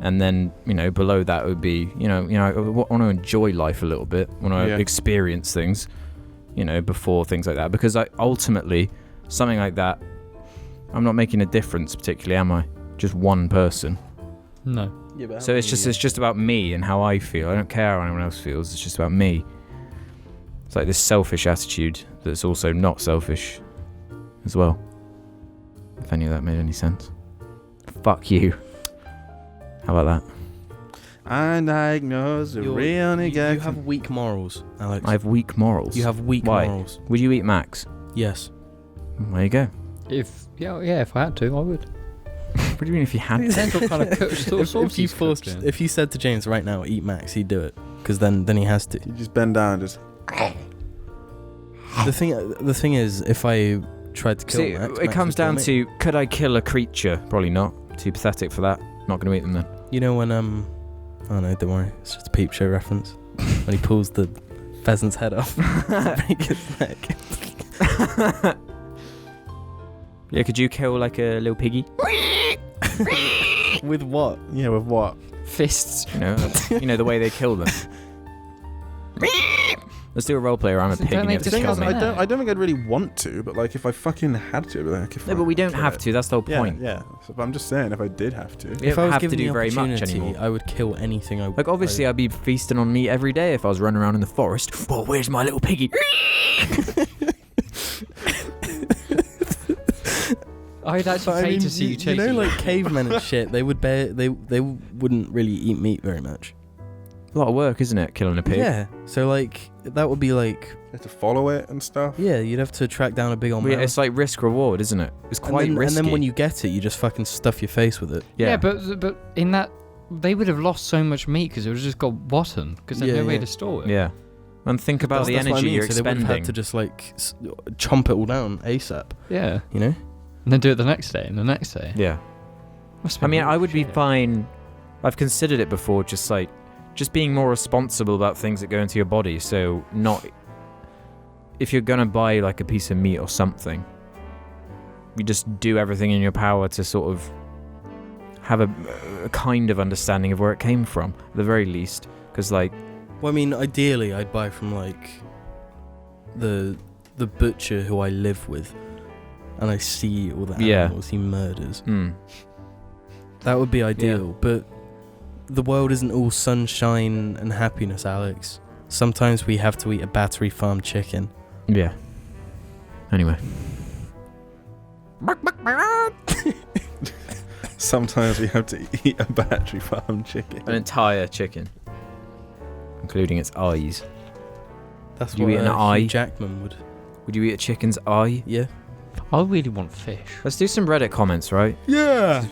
And then, below that would be, I want to enjoy life a little bit, want to experience things, before things like that. Because ultimately, something like that, I'm not making a difference particularly, am I? Just one person.
No.
Yeah,
so it's just about me and how I feel. I don't care how anyone else feels. It's just about me. It's like this selfish attitude that's also not selfish as well. If any of that made any sense. Fuck you. How about that?
Undiagnosed, real nigga.
You have weak morals, Alex.
I have weak morals.
You have weak morals.
Would you eat Max?
Yes.
There you go.
If I had to, I would.
What do you mean if you had to?
Depends what kind of
if you said to James right now, eat Max, he'd do it. Because then he has to.
You just bend down and just...
The thing is, if I tried to kill Max...
It comes down to, could I kill a creature? Probably not. Too pathetic for that. Not going to eat them then.
You know when, oh no, don't worry. It's just a Peep Show reference. When he pulls the pheasant's head off. Break his neck.
Yeah, could you kill like a little piggy?
With what?
Yeah, with what?
Fists, the way they kill them. Let's do a role play where I'm a pig and you have to kill me.
I don't think I'd really want to, but like if I fucking had to,
but we don't have to. That's the whole point.
Yeah. So, but I'm just saying, if I did have to,
if I was have to do very much anymore,
I would kill anything.
Like obviously, I'd be feasting on meat every day if I was running around in the forest. Well, where's my little piggy?
I'd actually pay to see you chasing.
Like cavemen and shit, they wouldn't really eat meat very much.
A lot of work, isn't it, killing a pig?
Yeah. So like that would be like
you have to follow it and stuff.
Yeah, you'd have to track down a big old.
It's like risk reward, isn't it? It's quite risky.
And then when you get it, you just fucking stuff your face with it.
Yeah, but in that they would have lost so much meat because it would have just got rotten because there's no way to store it.
Yeah. And think about the energy you're expending.
They would have had to just like chomp it all down ASAP.
Yeah.
And
then do it the next day and the next day.
Yeah. I would be fine. I've considered it before, just being more responsible about things that go into your body. So not, if you're gonna buy like a piece of meat or something, you just do everything in your power to sort of have a kind of understanding of where it came from, at the very least. Because
ideally I'd buy from like the butcher who I live with. And I see all the animals he murders. That would be ideal, but the world isn't all sunshine and happiness, Alex. Sometimes we have to eat a battery farm chicken.
Yeah. Anyway.
Sometimes we have to eat a battery farm chicken.
An entire chicken, including its eyes.
That's
what you eat an eye?
Jackman would.
Would you eat a chicken's eye?
Yeah.
I really want fish.
Let's do some Reddit comments, right?
Yeah.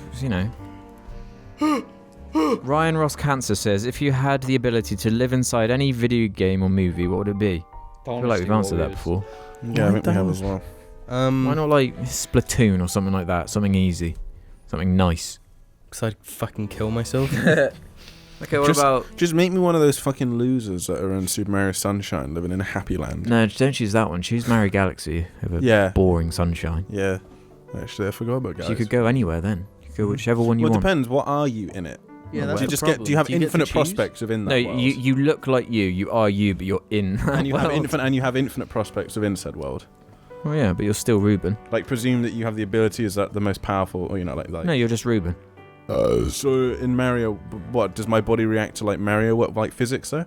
Ryan Ross Cancer says, if you had the ability to live inside any video game or movie, what would it be? I feel like we've answered that before.
Yeah, I think we have as well.
Why not like Splatoon or something like that? Something easy. Something nice.
Because I'd fucking kill myself.
Okay, what about...
Just make me one of those fucking losers that are in Super Mario Sunshine living in a happy land.
No, don't choose that one. Choose Mario Galaxy over boring Sunshine.
Yeah. Actually, I forgot about Galaxy.
So you could go anywhere then. You could go whichever one you want.
Well, it depends. What are you in it?
Yeah, that's
do you just get? Do you have infinite prospects within that world?
No, you look like you. You are you, but you're in that
and you
world.
have infinite prospects within said world.
Well, yeah, but you're still Ruben.
Like, presume that you have the ability. Is that the most powerful? Or like?
No, you're just Ruben.
So in Mario, what does my body react to like Mario? What like physics though?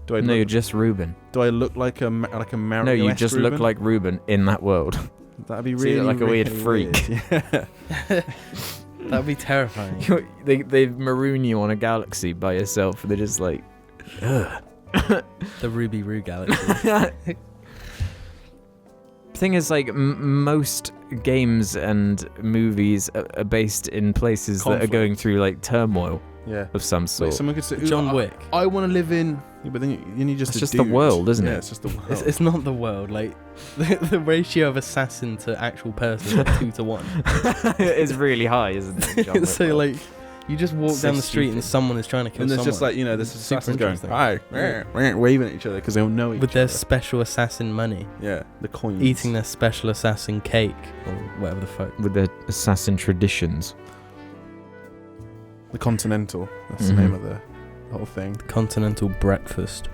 Do I?
No, you're just Ruben.
Do I look like a Mario?
No, you just
Ruben?
look like Ruben in that world.
That'd be
So
really
you look like a weird
really
freak.
Weird. Yeah.
That'd be terrifying.
they maroon you on a galaxy by yourself, and they're just like, ugh.
The Ruby Roo Galaxy.
Thing is, like, most games and movies are based in places that are going through like turmoil of some sort.
Like someone could say,
John Wick.
I want to live in. Yeah, but then you just.
It's just the world, isn't it?
Yeah, it's just the world.
It's not the world. Like the ratio of assassin to actual person is 2 to 1.
It's really high, isn't it? John Wick
So
world?
like, you just walk
So
down the street
stupid.
and someone is trying to kill
And there's
someone.
just like there's
Super
assassins going,
interesting.
hi, waving at each other because they'll know each
with their
other.
special assassin money,
Yeah, the coins.
eating their special assassin cake or whatever the fuck.
With their assassin traditions.
The Continental. That's
Mhm.
the name of the whole thing.
Continental breakfast.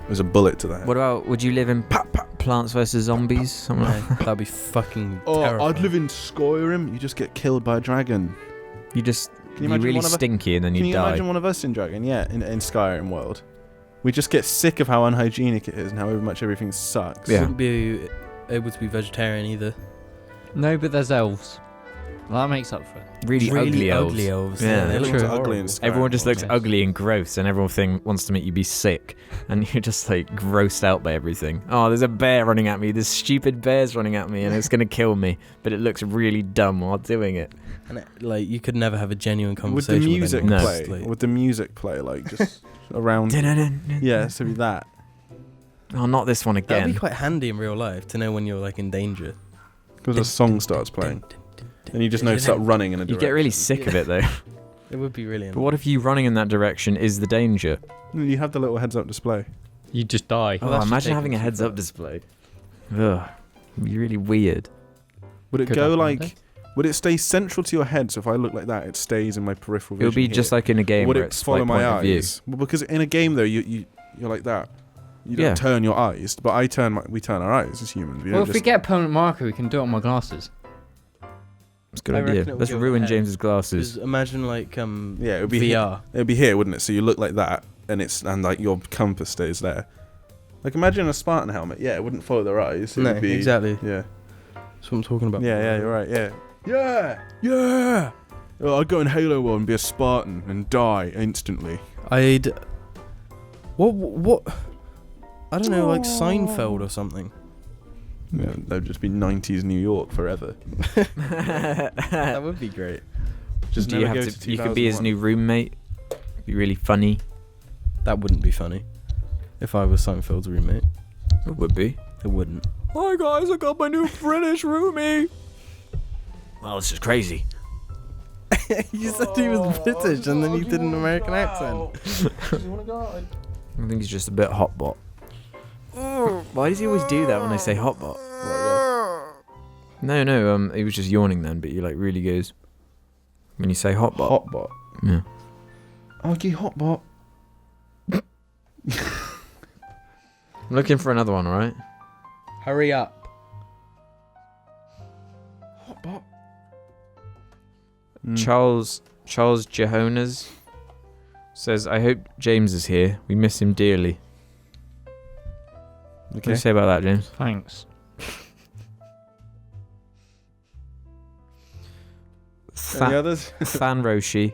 There's a bullet to that.
What about, would you live in Plants vs Zombies? Something like that?
That'd be fucking
Oh,
terrifying.
I'd live in Skyrim. You just get killed by a dragon.
You just,
Can you
you're
imagine
really
one of us?
stinky and then
Can
you
you
die.
imagine one of us in Dragon? Yeah, in Skyrim world. We just get sick of how unhygienic it is and how much everything sucks.
Yeah.
Wouldn't be able to be vegetarian either.
No, but there's elves. Well, that makes up for it.
Really ugly elves. Yeah,
they look
Everyone's
horrible.
ugly in Skyrim.
Everyone just
world.
looks
Yes.
ugly and gross, and everything wants to make you be sick, and you're just like grossed out by everything. Oh, there's a bear running at me. This stupid bear's running at me, and it's gonna kill me. But it looks really dumb while doing it.
And like you could never have a genuine
Would the
conversation
music
with anyone.
play?
Just, like-
Would the music play like just around? Yeah, so be that.
Oh, not this one
That'd
again.
be quite handy in real life to know when you're like in danger.
Because a song starts playing, and you just know to start running in a
You
direction.
get really sick of it though.
It would be really.
But what if you running in that direction is the danger?
You have the little heads-up display.
You just die.
Oh,
Oh,
that's just
imagine
taking
having a
it too
heads-up
far.
display. Ugh, it'd be really weird.
Would it
Could
go
happen,
like?
wouldn't
Would it stay central to your head? So if I look like that, it stays in my peripheral
It
vision.
would be
here?
just like in a game
Would
where
it
it's
follow
like
my
point of view.
eyes? Well, because in a game though, you're like that. You don't
Yeah.
turn your eyes, but we turn our eyes as humans. We
Well,
don't
if we
just.
get a permanent marker, we can do it on my glasses.
It's a good
I
idea.
reckon it would
Let's
go
ruin
ahead.
James's glasses.
Just imagine like
Yeah, it would be
VR.
It would be here, wouldn't it? So you look like that, and like your compass stays there. Like imagine a Spartan helmet. Yeah, it wouldn't follow their eyes. It
No,
would be,
exactly.
Yeah.
That's what I'm talking about.
Yeah, you're right. Yeah. Yeah. Well, I'd go in Halo World and be a Spartan and die instantly.
I'd. What? I don't know, like Seinfeld or something.
Yeah, that'd just be 90s New York forever.
That would be great.
Just
Do you
never
have
go
to?
to
You could be his
2001.
new roommate. Be really funny.
That wouldn't be funny. If I was Seinfeld's roommate,
It would be.
it wouldn't.
Hi guys, I got my new British roomie. Well, this is crazy.
You said he was British and then you did an American accent.
I think he's just a bit hotbot. Why does he always do that when I say hotbot? No, he was just yawning then, but he like really goes when you say hotbot.
Hotbot.
Yeah.
Okay, Hotbot.
I'm looking for another one, alright?
Hurry up.
Hotbot.
Charles Jehonas says, I hope James is here. We miss him dearly. What do you say about that, James?
Thanks.
Any others?
Than Roshi,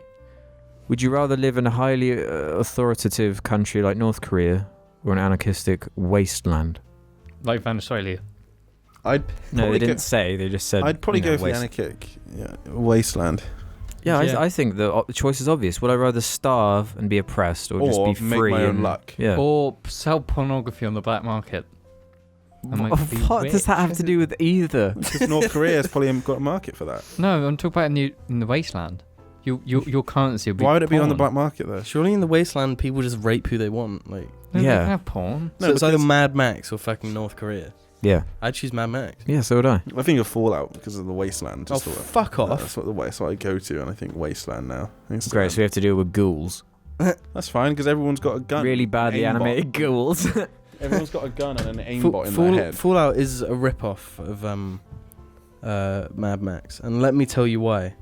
would you rather live in a highly authoritative country like North Korea or an anarchistic wasteland?
Like Venezuela.
I'd
No,
probably
they didn't say. They just said.
I'd probably
you know,
go for the anarchic wasteland.
Yeah,
Yeah.
I think the choice is obvious. Would I rather starve and be oppressed, or just be
make
free
my own
and
luck.
Yeah.
Or sell pornography on the black market. And make it be
What does that have to do with either?
Because North Korea has probably got a market for that.
No, I'm talking about in the wasteland. Your currency will be
Why would it be on the
porn.
black market though?
Surely in the wasteland people just rape who they want. Like,
No, they
Yeah.
can have porn.
No,
so it's either
because-
Mad Max or fucking North Korea.
Yeah.
I'd choose Mad Max.
Yeah, so would I.
I think of Fallout because of the wasteland.
Oh,
Just
fuck off.
That's what I go to, and I think wasteland now. I think it's
Great, so we have to deal with ghouls.
that's fine because everyone's got a gun.
Really badly
Aimbot.
animated ghouls.
Everyone's got a gun and an aimbot in
Fall-
their head.
Fallout is a rip-off of Mad Max, and let me tell you why.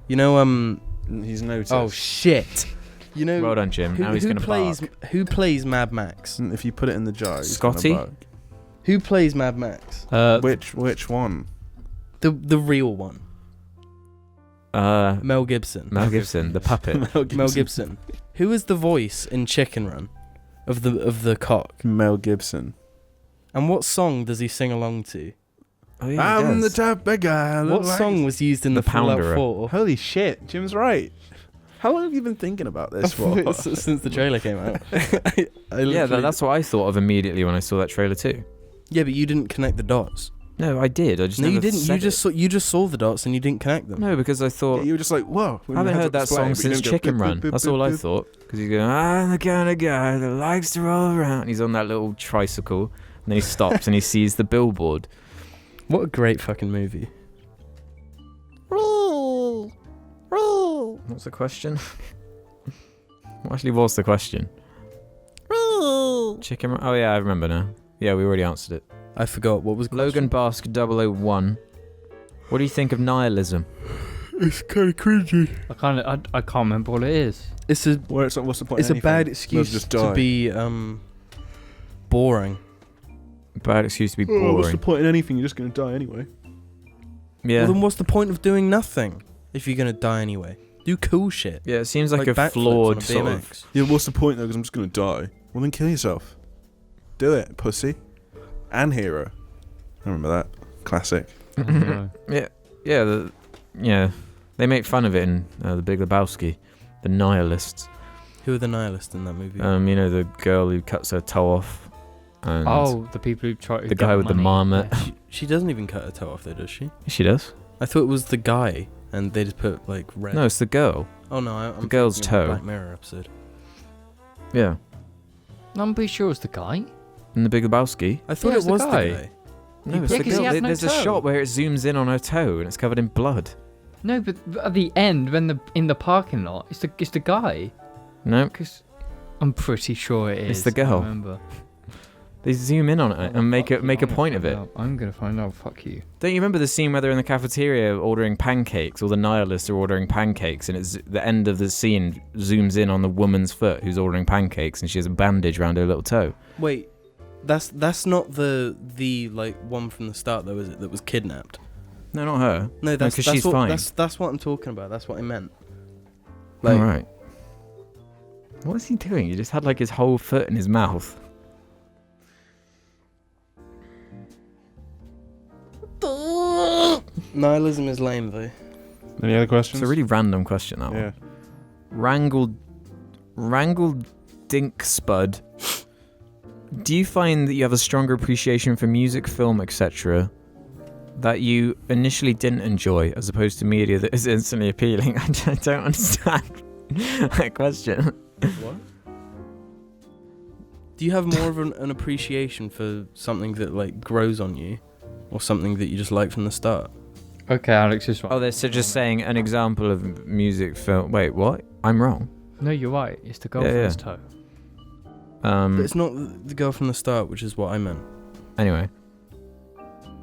You know,
He's noticed.
Oh shit! You know.
Well done, Jim. Now he's going to bark.
Who plays Mad Max?
If you put it in the jar, he's
Scotty?
gonna bark.
Who plays Mad Max?
Which one?
The real one. Mel Gibson.
Mel Gibson, the puppet.
Mel Gibson. Who is the voice in Chicken Run of the cock?
Mel Gibson.
And what song does he sing along to?
Oh, yeah,
I'm the type of guy.
What song was used in the Fallout
Pounderer.
4?
Holy shit, Jim's right. How long have you been thinking about this for?
Since the trailer came out.
Yeah, that's what I thought of immediately when I saw that trailer too.
Yeah, but you didn't connect the dots.
No, I did. I just
No,
never
you didn't.
said
You just saw the dots and you didn't connect them.
No, because I thought...
Yeah, you were just like, whoa.
I haven't heard that song since Chicken Run. That's all I thought. Because you go, I'm the kind of guy that likes to roll around. He's on that little tricycle, and then he stops and he sees the billboard.
What a great fucking movie.
What's the question? What actually was the question? Chicken Run? Oh yeah, I remember now. Yeah, we already answered it.
I forgot. What was the
Logan Bask 001. What do you think of nihilism?
It's kind of cringy.
I can't remember what it is.
It's a
What's the point?
It's a bad excuse
just
to be boring.
Bad excuse to be boring.
What's the point in anything? You're just going to die anyway.
Yeah.
Well, then what's the point of doing nothing if you're gonna die anyway? Do cool shit.
Yeah, it seems like a
backflips
flawed
on a
sort
BMX.
of...
Yeah, what's the point though? Because I'm just going to die. Well, then kill yourself. Do it, pussy. And hero. I remember that. Classic.
Yeah. They make fun of it in the Big Lebowski. The nihilists.
Who are the nihilists in that movie?
You know, the girl who cuts her toe off. And
The people who try to
the
get
guy with the
money.
marmot.
She doesn't even cut her toe off though, does she?
She does?
I thought it was the guy, and they just put like red.
No, it's the girl.
Oh no, I'm
the girl's
thinking of the
toe.
Black Mirror episode.
Yeah.
I'm pretty sure it's the guy.
In the Big Lebowski.
I thought
Yeah,
it
it's the
was
guy.
the guy.
No, it's
Yeah,
the
'cause he
girl.
has no
There's a
toe.
shot where it zooms in on her toe and it's covered in blood.
No, but at the end, when in the parking lot, it's the guy.
No,
Because I'm pretty sure it is.
It's the girl.
I remember.
they zoom in on it and make a point of it.
I'm gonna find out. Fuck you.
Don't you remember the scene where they're in the cafeteria ordering pancakes? All the nihilists are ordering pancakes, and it's the end of the scene zooms in on the woman's foot who's ordering pancakes, and she has a bandage around her little toe.
Wait, that's not the like one from the start though, is it? That was kidnapped.
No, not her.
No, that's
'cause she's
what,
fine.
That's what I'm talking about. That's what I meant.
All right. What is he doing? He just had like his whole foot in his mouth.
Nihilism is lame though.
Any other questions?
It's a really random question, that
Yeah.
one. Wrangled Dink Spud. Do you find that you have a stronger appreciation for music, film, etc. that you initially didn't enjoy, as opposed to media that is instantly appealing? I don't understand that question.
What? Do you have more of an appreciation for something that like grows on you, or something that you just like from the start?
Okay, Alex is right.
Oh, they're just saying an example of music, film. Wait, what? I'm wrong.
No, you're right. It's the girlfriend's toe.
But it's not the girl from the start, which is what I meant.
Anyway.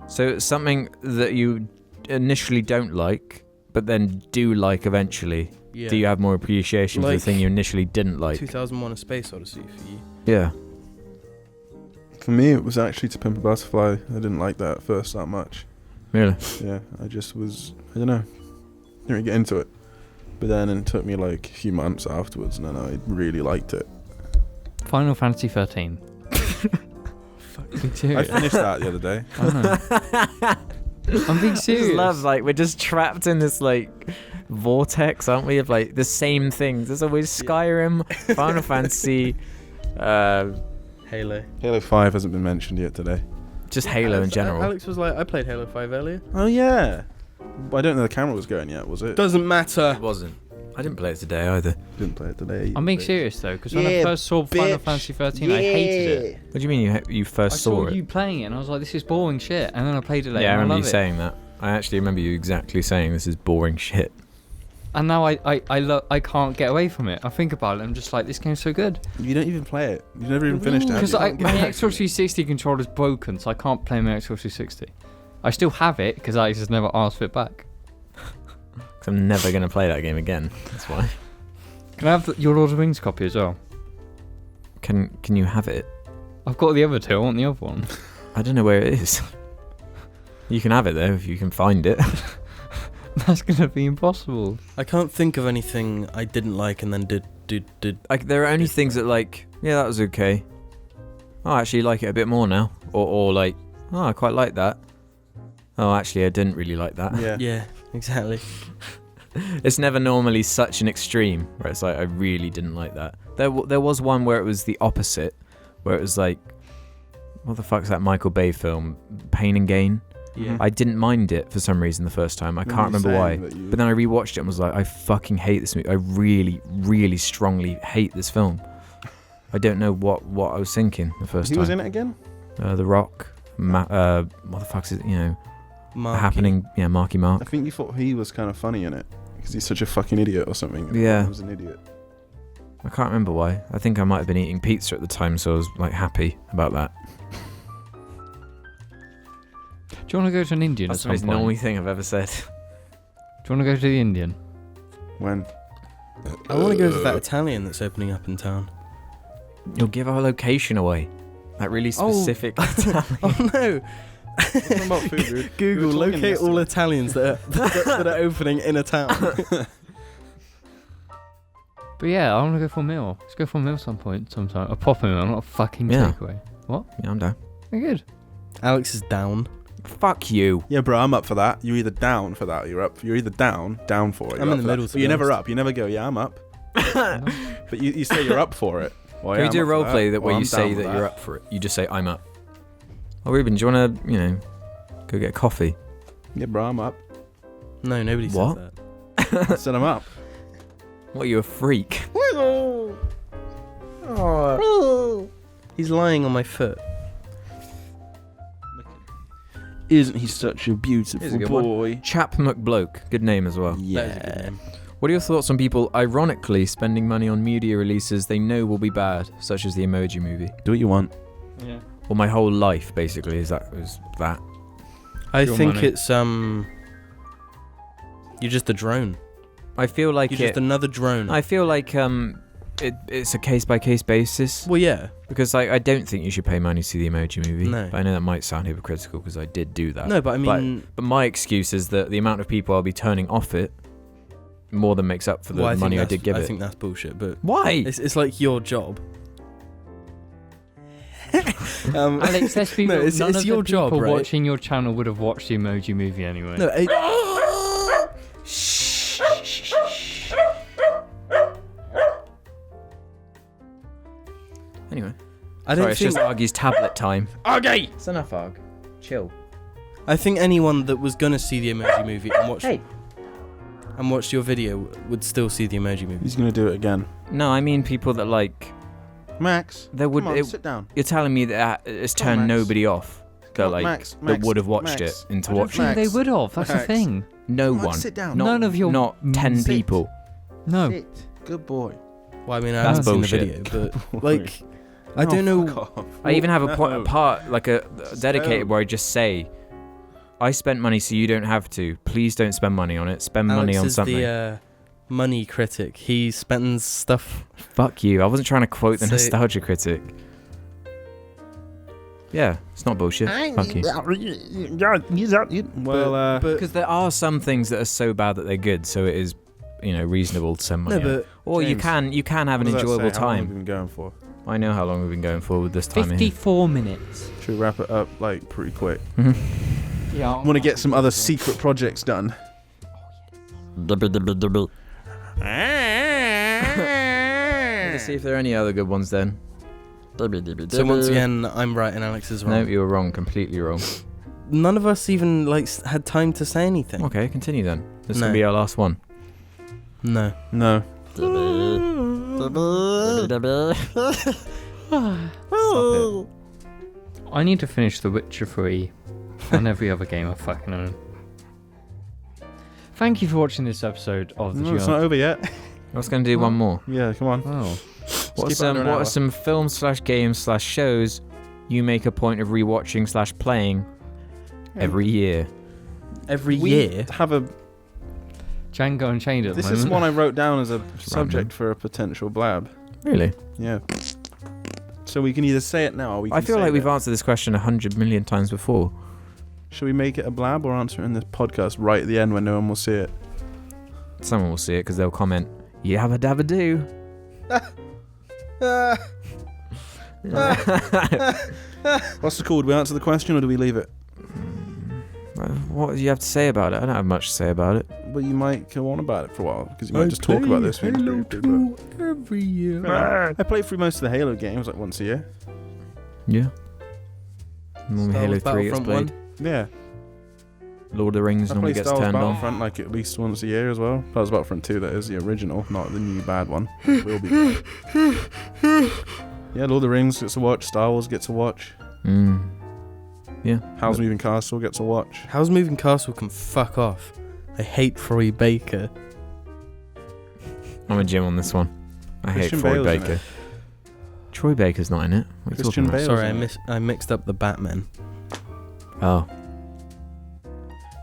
So it's something that you initially don't like, but then do like eventually.
Yeah.
Do you have more appreciation for the thing you initially didn't like?
2001: A Space Odyssey for you.
Yeah.
For me, it was actually To Pimp a Butterfly. I didn't like that at first that much.
Really?
Yeah, I just was, I don't know, didn't really get into it. But then it took me like a few months afterwards, and then I really liked it.
Final Fantasy 13.
I finished that the other day.
I'm being serious.
I just love, like, we're just trapped in this, like, vortex, aren't we, of, like, the same things. There's always Skyrim, Final Fantasy,
Halo.
Halo 5 hasn't been mentioned yet today.
just Halo in general.
Alex was like, I played Halo 5 earlier.
Oh yeah. But I don't know the camera was going yet, was it?
Doesn't matter.
It wasn't. I didn't play it today either.
Didn't play it today.
I'm being serious though, because when I first saw Final Fantasy 13, I hated it.
What do you mean you
I
first
saw
it?
you playing it, and I was like, "This is boring shit." And then I played it later.
Yeah, I
and
remember
I
you
love
saying that. I actually remember you exactly saying this is boring shit.
And now I can't get away from it. I think about it, and I'm just like, this game's so good.
You don't even play it. You never even finished it. have
Because
you?
my Xbox 360 controller's broken, so I can't play my Xbox 360. I still have it because I just never asked for it back.
'Cause I'm never going to play that game again. That's why.
Can I have your Lord of the Rings copy as well?
Can you have it?
I've got the other two. I want the other one.
I don't know where it is. You can have it though if you can find it.
That's gonna be impossible.
I can't think of anything I didn't like and then did.
Like there are only things that like, yeah, that was okay. Oh, I actually like it a bit more now. Or like, oh, I quite like that. Oh, actually, I didn't really like that.
Yeah, exactly.
It's never normally such an extreme where it's like I really didn't like that. There was one where it was the opposite, where it was like, what the fuck's that Michael Bay film, Pain and Gain?
Yeah.
I didn't mind it for some reason the first time. I can't remember why. But then I rewatched it and was like, I fucking hate this movie. I really, really strongly hate this film. I don't know what I was thinking the first time.
Who was in it again?
The Rock. What the fuck's it?
Marky.
Happening. Yeah, Marky Mark.
I think you thought he was kind of funny in it because he's such a fucking idiot or something.
Yeah.
He was an idiot.
I can't remember why. I think I might have been eating pizza at the time, so I was like happy about that.
Do you want to go to an Indian
That's
at some point?
the only thing I've ever said.
Do you want to go to the Indian?
When?
I want to go to that Italian that's opening up in town.
You'll give our location away. That really specific Italian.
Oh no!
Talking about food, dude.
Google,
We were talking
locate all
yesterday.
Italians that are opening in a town.
But yeah, I want to go for a meal. Let's go for a meal sometime. A proper meal, not a fucking
Yeah.
takeaway. What?
Yeah, I'm down.
Very good.
Alex is down.
Fuck you.
Yeah, bro, I'm up for that. You're either down for that, or you're up. You're either down for it.
I'm in the middle,
But
to be
you're never
honest.
up. You never go, yeah, I'm up. But you say you're up for it. Well,
Can
yeah,
we do a
I'm up for
role play that
Well,
where
I'm
you say
down with
that you're up for it? You just say, I'm up. Oh, Ruben, do you want to, go get coffee?
Yeah, bro, I'm up.
No, nobody
What?
says that.
I said I'm up.
What, are you a freak?
He's lying on my foot.
Isn't he such a
Here's
beautiful
a good one.
boy?
Chap McBloke. Good name as well.
That is a good name.
What are your thoughts on people ironically spending money on media releases they know will be bad, such as the Emoji Movie?
Do what you want.
Yeah.
Well, my whole life, basically, is that.
I
Your
think
money.
it's you're just a drone.
I feel like
You're just another drone.
I feel like it's a case-by-case basis.
Well, yeah.
Because I don't think you should pay money to see the Emoji Movie.
No.
But I know that might sound hypocritical because I did do that.
No, but I mean,
But my excuse is that the amount of people I'll be turning off it more than makes up for the
well,
money I did give
I
it.
think that's bullshit. But
Why?
it's like your job.
Alex, let's be
No,
real.
it's
None of
your
the
job,
people
right?
watching your channel would have watched the Emoji Movie anyway.
No,
Anyway.
I
Sorry,
don't
it's
think.
just Argy's tablet time.
Okay.
It's enough, Arg. Chill.
I think anyone that was gonna see the Emoji Movie and watched your video would still see the Emoji Movie.
He's gonna do it again.
No, I mean people that like...
Max,
There would.
come on,
it-
sit down.
You're telling me that it's
Come on,
turned
Max.
nobody off. That like
Max,
that would have watched
Max.
it into
I don't
watching.
think-
They
Max.
would have. That's the
Max.
thing.
No
Come on,
one.
sit down.
Not,
None of your-
not 10
Sit.
people.
No.
Sit. Good boy.
Well, I mean, I
That's
haven't seen the
bullshit.
video, but like, I don't know.
Fuck off.
I even have a
No.
part like a dedicated
So-
where I just say, I spent money so you don't have to. Please don't spend money on it. Spend money
Alex
on
is
something.
the money critic. He spends stuff.
Fuck you. I wasn't trying to quote the
So-
nostalgia critic. Yeah, it's not bullshit. Fuck you.
Well,
but
Because there are some things that are so bad that they're good, so it is, reasonable to spend money.
no,
on.
but
Or
James,
you can have an
what does that
enjoyable
say? How long have
time.
we been going for?
I know how long we've been going for with this time.
54 minutes.
Should we wrap it up like pretty quick?
Yeah.
I want to get some other secret projects done.
Let's see if there are any other good ones then.
so once again, I'm right and Alex is
No,
wrong.
you were wrong. Completely wrong.
None of us even had time to say anything.
Okay, continue then. This
No.
will be our last one.
No.
No.
Stop
I need to finish The Witcher 3 and every other game I fucking own. Thank you for watching this episode of the
No, it's not over yet.
I was going to do one more.
Yeah, come on.
Oh.
What
keep it under an
are
hour.
some films/games/shows you make a point of rewatching/playing every year?
Every
We
year.
have a
Django Unchained at the
This
moment.
is one I wrote down as a subject for a potential blab.
Really?
Yeah. So we can either say it now or we can
I feel
save
like we've
it.
answered this question 100 million times before.
Should we make it a blab or answer it in this podcast right at the end when no one will see it?
Someone will see it because they'll comment, "Yabba dabba do."
What's it called? We answer the question or do we leave it?
What do you have to say about it? I don't have much to say about it.
Well, you might go on about it for a while because you might just talk about this.
Halo 2 every year.
I play through most of the Halo games like once a year.
Yeah. Normally
Star
Halo
Wars
3 gets
Battlefront
played.
Yeah.
Lord of the Rings
I
normally
play
gets
Star Wars
turned on.
Battlefront like at least once a year as well. Star Wars Battlefront 2, that is the original, not the new bad one. It will be. Yeah, Lord of the Rings gets to watch. Star Wars gets to watch.
Yeah.
Howl's Moving Castle gets to watch.
How's Moving Castle can fuck off. I hate Troy Baker.
I'm a Jim on this one. I
Christian
hate Troy
Bale's in
Baker.
it.
Troy Baker's not in it. What are you
Christian
talking about?
Bale.
Sorry, I mixed up the Batman.
Oh.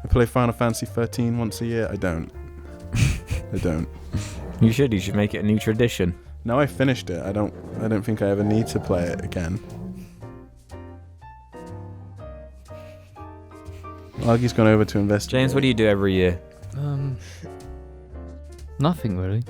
I play Final Fantasy 13 once a year. I don't. I don't.
You should make it a new tradition.
No, I finished it. I don't think I ever need to play it again. Argy's gone over to investigate.
James, what do you do every year?
Nothing really.